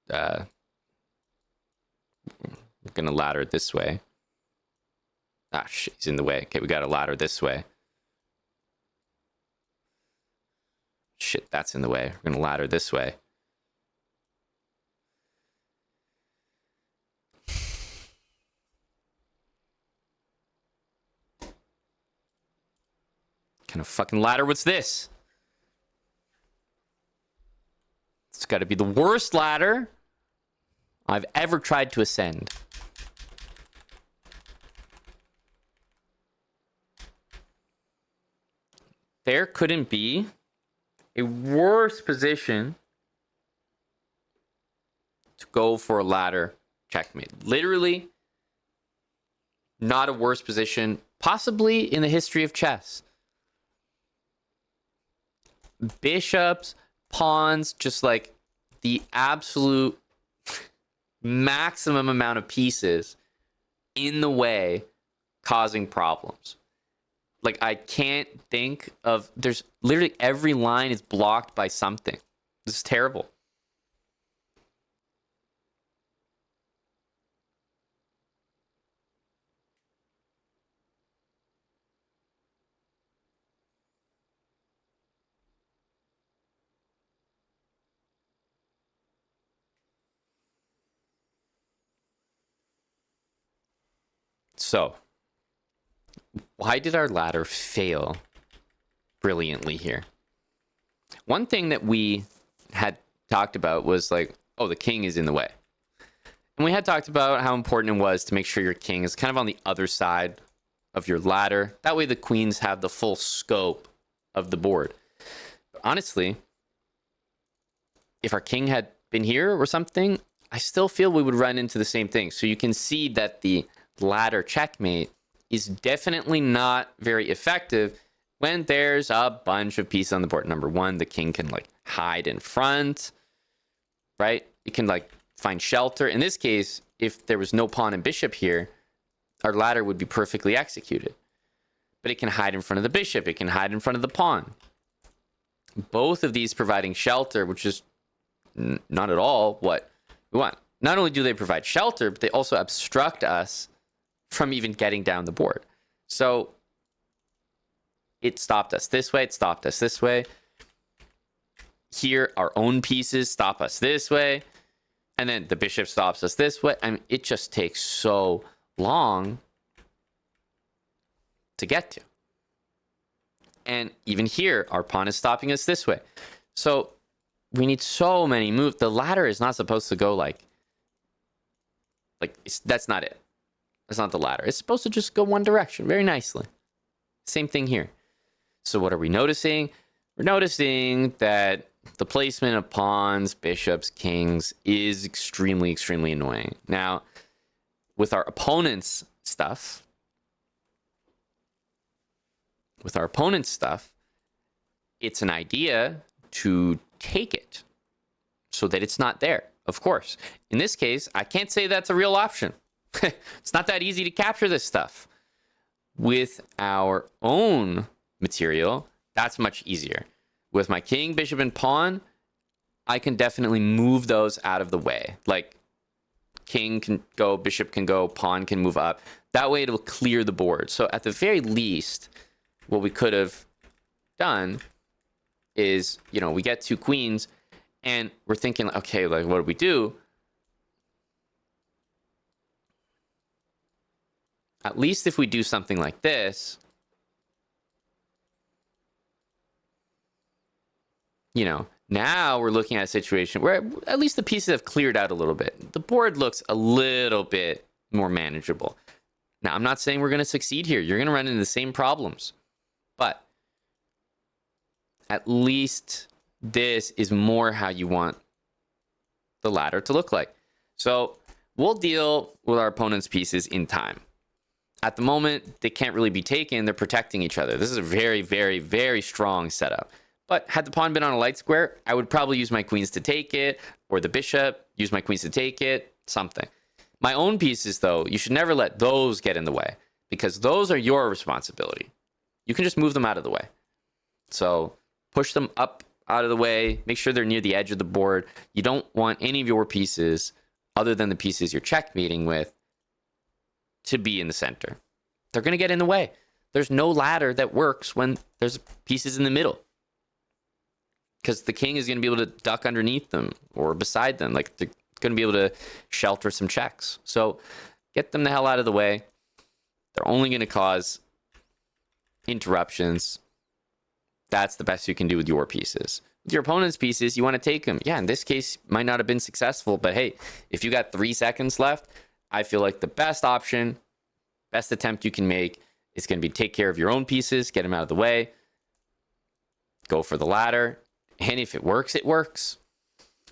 We're gonna ladder this way. Ah, shit, he's in the way. Okay, we got a ladder this way. Shit, that's in the way. We're gonna ladder this way. Kind of fucking ladder, what's this? It's got to be the worst ladder I've ever tried to ascend. There couldn't be a worse position to go for a ladder checkmate. Literally, not a worse position, possibly in the history of chess. Bishops, pawns, just like the absolute maximum amount of pieces in the way, causing problems. Like, I can't think of, there's literally every line is blocked by something. This is terrible. So, why did our ladder fail brilliantly here? One thing that we had talked about was like, oh, the king is in the way. And we had talked about how important it was to make sure your king is kind of on the other side of your ladder. That way the queens have the full scope of the board. But honestly, if our king had been here or something, I still feel we would run into the same thing. So you can see that the ladder checkmate is definitely not very effective when there's a bunch of pieces on the board. Number one, the king can like hide in front, right? It can like find shelter. In this case, if there was no pawn and bishop here, our ladder would be perfectly executed. But it can hide in front of the bishop. It can hide in front of the pawn. Both of these providing shelter, which is not at all what we want. Not only do they provide shelter, but they also obstruct us from even getting down the board. So it stopped us this way. It stopped us this way. Here, our own pieces stop us this way. And then the bishop stops us this way. I mean, it just takes so long to get to. And even here, our pawn is stopping us this way. So we need so many moves. The ladder is not supposed to go like that's not it. That's not the ladder. It's supposed to just go one direction very nicely. Same thing here. So what are we noticing? We're noticing that the placement of pawns, bishops, kings is extremely, extremely annoying. Now, with our opponent's stuff, it's an idea to take it so that it's not there, of course. In this case, I can't say that's a real option. It's not that easy to capture this stuff. With our own material, that's much easier. With my king, bishop, and pawn, I can definitely move those out of the way. Like, king can go, bishop can go, pawn can move up. That way it'll clear the board. So at the very least, what we could have done is, you know, we get 2 queens, and we're thinking, okay, like, what do we do? At least if we do something like this, you know, Now we're looking at a situation where at least the pieces have cleared out a little bit. The board looks a little bit more manageable. Now, I'm not saying we're going to succeed here. You're going to run into the same problems. But at least this is more how you want the ladder to look like. So we'll deal with our opponent's pieces in time. At the moment, they can't really be taken. They're protecting each other. This is a very, very, very strong setup. But had the pawn been on a light square, I would probably use my queens to take it, or the bishop, use my queens to take it, something. My own pieces, though, you should never let those get in the way, because those are your responsibility. You can just move them out of the way. So push them up out of the way, make sure they're near the edge of the board. You don't want any of your pieces, other than the pieces you're checkmating with, to be in the center. They're going to get in the way. There's no ladder that works when there's pieces in the middle, because the king is going to be able to duck underneath them or beside them. Like, they're going to be able to shelter some checks. So get them the hell out of the way. They're only going to cause interruptions. That's the best you can do with your pieces. With your opponent's pieces, you want to take them. Yeah, in this case, might not have been successful, but hey, if you got 3 seconds left, I feel like the best option, best attempt you can make is going to be take care of your own pieces, get them out of the way, go for the ladder. And if it works, it works.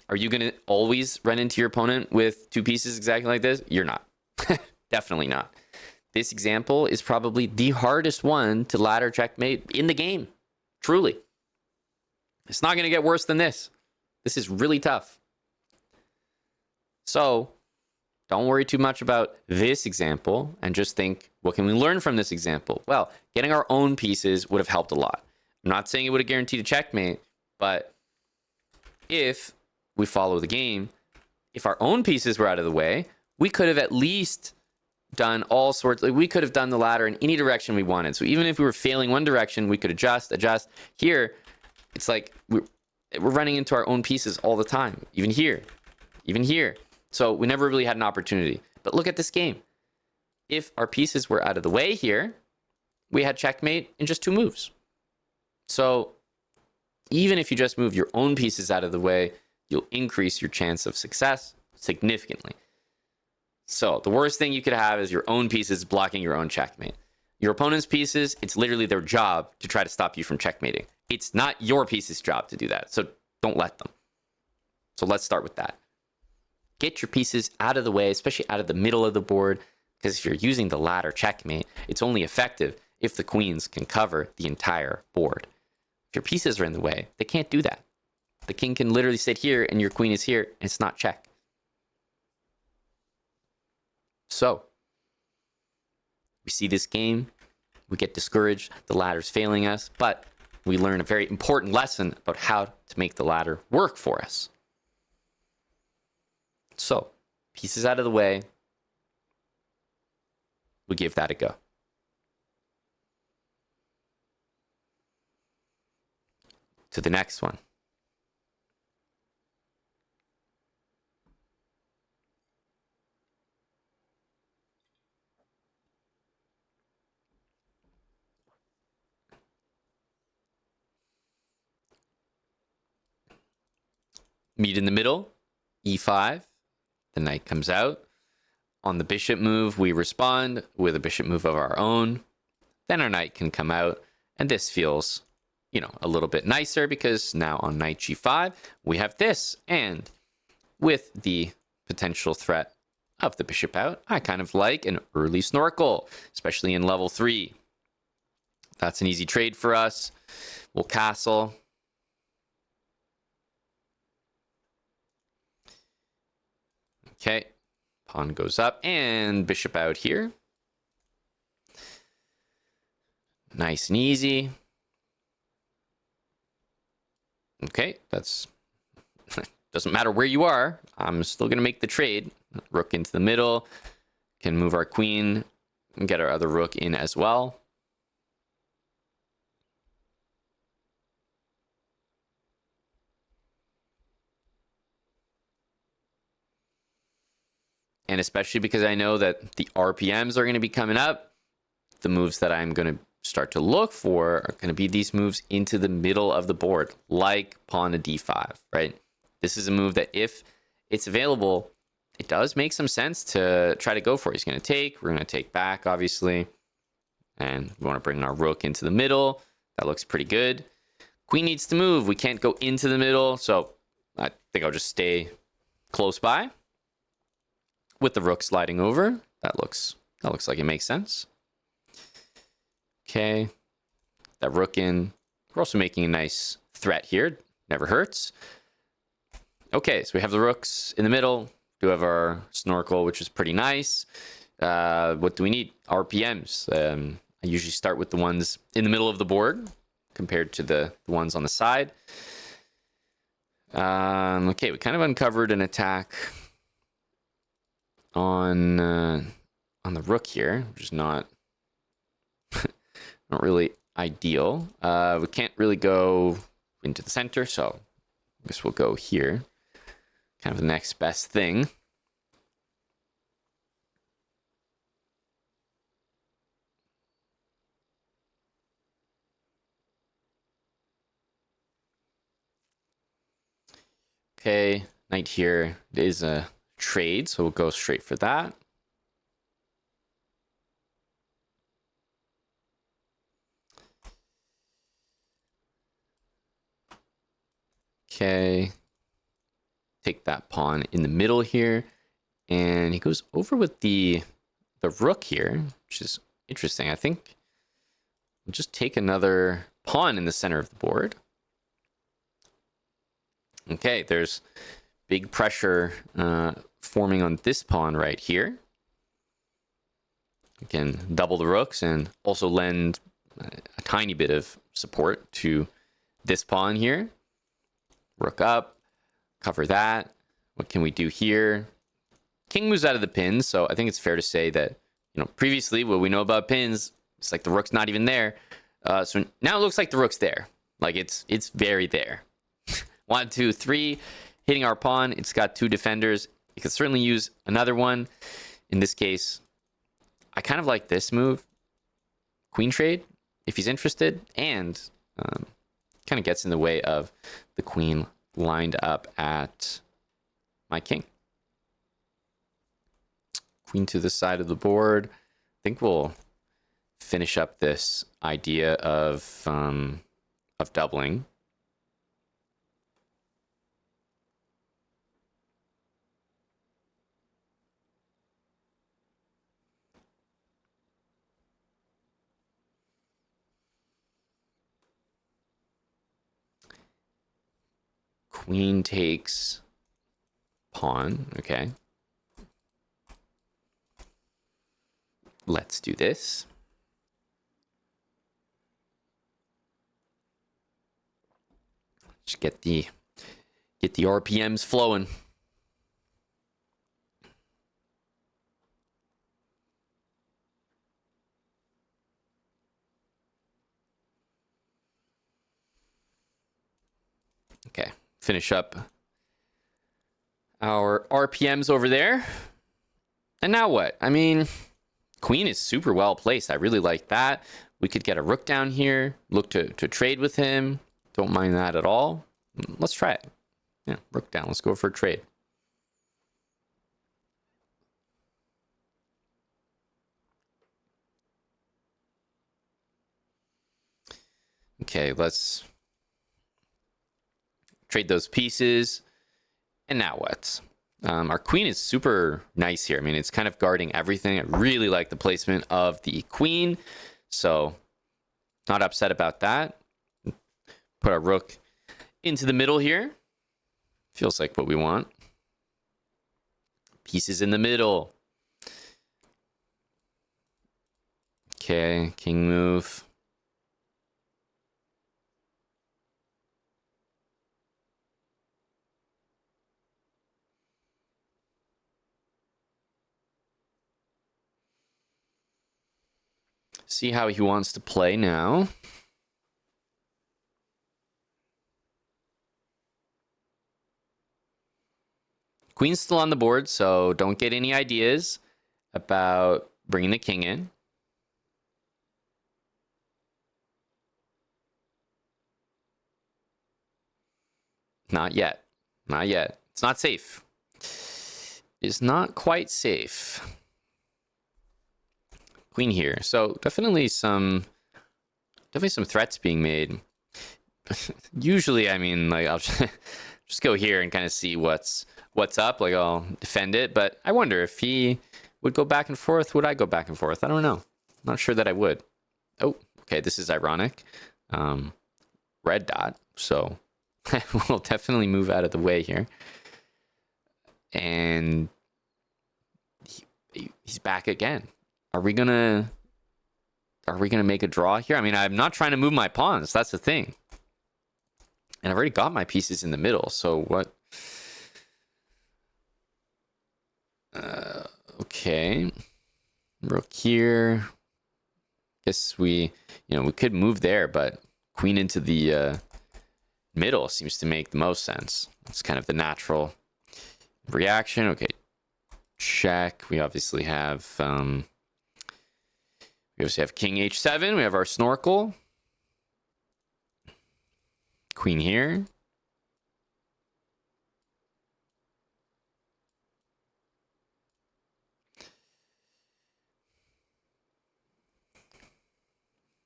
Are you going to always run into your opponent with 2 pieces exactly like this? You're not. Definitely not. This example is probably the hardest one to ladder checkmate in the game. Truly. It's not going to get worse than this. This is really tough. So don't worry too much about this example and just think, what can we learn from this example? Well, getting our own pieces would have helped a lot. I'm not saying it would have guaranteed a checkmate, but if we follow the game, if our own pieces were out of the way, we could have at least done all sorts. Like, we could have done the ladder in any direction we wanted. So even if we were failing one direction, we could adjust. Here, it's like we're running into our own pieces all the time. Even here. So we never really had an opportunity. But look at this game. If our pieces were out of the way here, we had checkmate in just 2 moves. So even if you just move your own pieces out of the way, you'll increase your chance of success significantly. So the worst thing you could have is your own pieces blocking your own checkmate. Your opponent's pieces, it's literally their job to try to stop you from checkmating. It's not your piece's job to do that. So don't let them. So let's start with that. Get your pieces out of the way, especially out of the middle of the board, because if you're using the ladder checkmate, it's only effective if the queens can cover the entire board. If your pieces are in the way, they can't do that. The king can literally sit here and your queen is here, and it's not check. So we see this game, we get discouraged, the ladder's failing us, but we learn a very important lesson about how to make the ladder work for us. So, pieces out of the way, we give that a go. To the next one. Meet in the middle, e5. The knight comes out. On the bishop move, we respond with a bishop move of our own. Then our knight can come out, and this feels, a little bit nicer, because now on knight g5, we have this. And with the potential threat of the bishop out, I kind of like an early snorkel, especially in level 3. That's an easy trade for us. We'll castle. Okay, pawn goes up and bishop out here. Nice and easy. Okay, that's doesn't matter where you are. I'm still going to make the trade. Rook into the middle. Can move our queen and get our other rook in as well. And especially because I know that the RPMs are going to be coming up, the moves that I'm going to start to look for are going to be these moves into the middle of the board, like pawn to d5, right? This is a move that if it's available, it does make some sense to try to go for. He's going to take. We're going to take back, obviously. And we want to bring our rook into the middle. That looks pretty good. Queen needs to move. We can't go into the middle, so I think I'll just stay close by with the rook sliding over. That looks like it makes sense. Okay, that rook in. We're also making a nice threat here. Never hurts. Okay, so we have the rooks in the middle. We do have our snorkel, which is pretty nice. What do we need? RPMs. I usually start with the ones in the middle of the board compared to the ones on the side. Okay, we kind of uncovered an attack on the rook here, which is not really ideal. We can't really go into the center, so I guess we'll go here. Kind of the next best thing. Okay, knight here. It is a trade, so we'll go straight for that. Okay, take that pawn in the middle here, and he goes over with the rook here, which is interesting. I think we'll just take another pawn in the center of the board. Okay, there's big pressure forming on this pawn right here. We can double the rooks and also lend a tiny bit of support to this pawn here. Rook up, cover that. What can we do here? King moves out of the pins, so I think it's fair to say that, previously what we know about pins, it's like the rook's not even there. So now it looks like the rook's there. Like it's very there. 1, 2, 3, hitting our pawn. It's got 2 defenders. You could certainly use another one. In this case, I kind of like this move. Queen trade, if he's interested, and kind of gets in the way of the queen lined up at my king. Queen to the side of the board. I think we'll finish up this idea of doubling. Queen takes pawn. Okay. Let's do this. Just get the RPMs flowing. Okay, finish up our RPMs over there. And now what? I mean, queen is super well placed. I really like that. We could get a rook down here, look to trade with him. Don't mind that at all. Let's try it. Yeah, rook down. Let's go for a trade. Okay, let's trade those pieces. And now what? Our queen is super nice here. I mean, it's kind of guarding everything. I really like the placement of the queen. So, not upset about that. Put our rook into the middle here. Feels like what we want. Pieces in the middle. Okay, king move. See how he wants to play now. Queen's still on the board, so don't get any ideas about bringing the king in. Not yet. Not yet. It's not safe. It's not quite safe. Queen here. So definitely some threats being made. Usually, I mean, like I'll just go here and kind of see what's up. Like I'll defend it, but I wonder if he would go back and forth. Would I go back and forth? I don't know. Not sure that I would. Oh, okay. This is ironic. Red dot. So we'll definitely move out of the way here. And he's back again. Are we gonna make a draw here? I mean, I'm not trying to move my pawns. That's the thing. And I've already got my pieces in the middle. So what? Okay. Rook here. Guess we could move there, but queen into the middle seems to make the most sense. It's kind of the natural reaction. Okay. Check. We obviously have king h7. We have our snorkel. Queen here.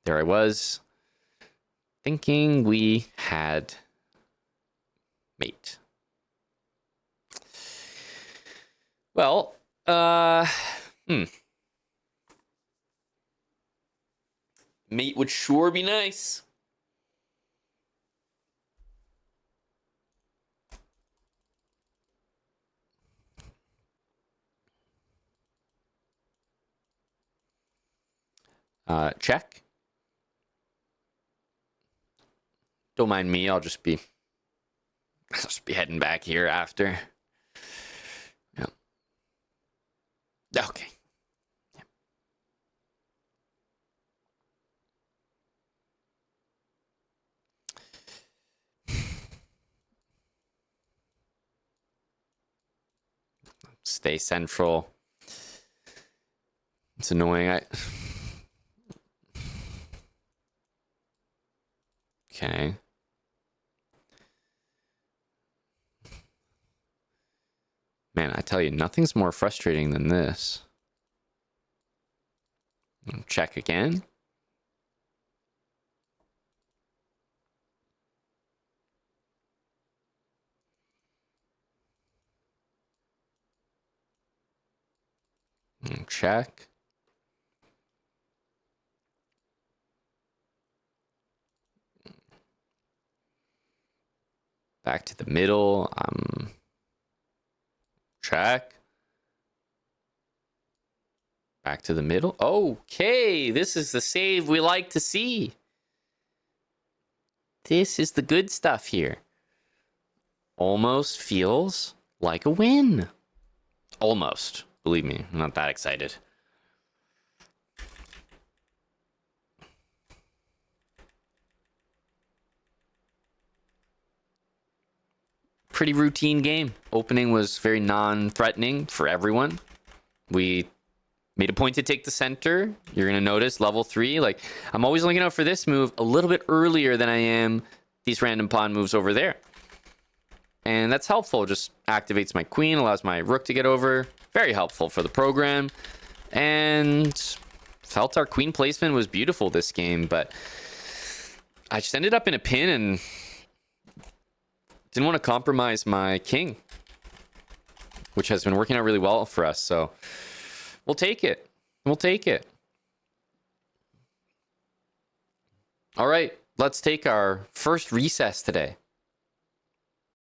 There I was, thinking we had mate. Well, mate would sure be nice. Check. Don't mind me. I'll just be heading back here after. Yeah. Okay. Yeah. Stay central. It's annoying. Okay. Man, I tell you, nothing's more frustrating than this. Check again. Check. Back to the middle. Check. Back to the middle. Okay, this is the save we like to see. This is the good stuff here. Almost feels like a win. Almost. Believe me, I'm not that excited. Pretty routine game. Opening was very non-threatening for everyone. We made a point to take the center. You're going to notice level 3. Like, I'm always looking out for this move a little bit earlier than I am these random pawn moves over there. And that's helpful. Just activates my queen, allows my rook to get over. Very helpful for the program. And felt our queen placement was beautiful this game, but I just ended up in a pin and didn't want to compromise my king, which has been working out really well for us. So we'll take it. We'll take it. All right, let's take our first recess today.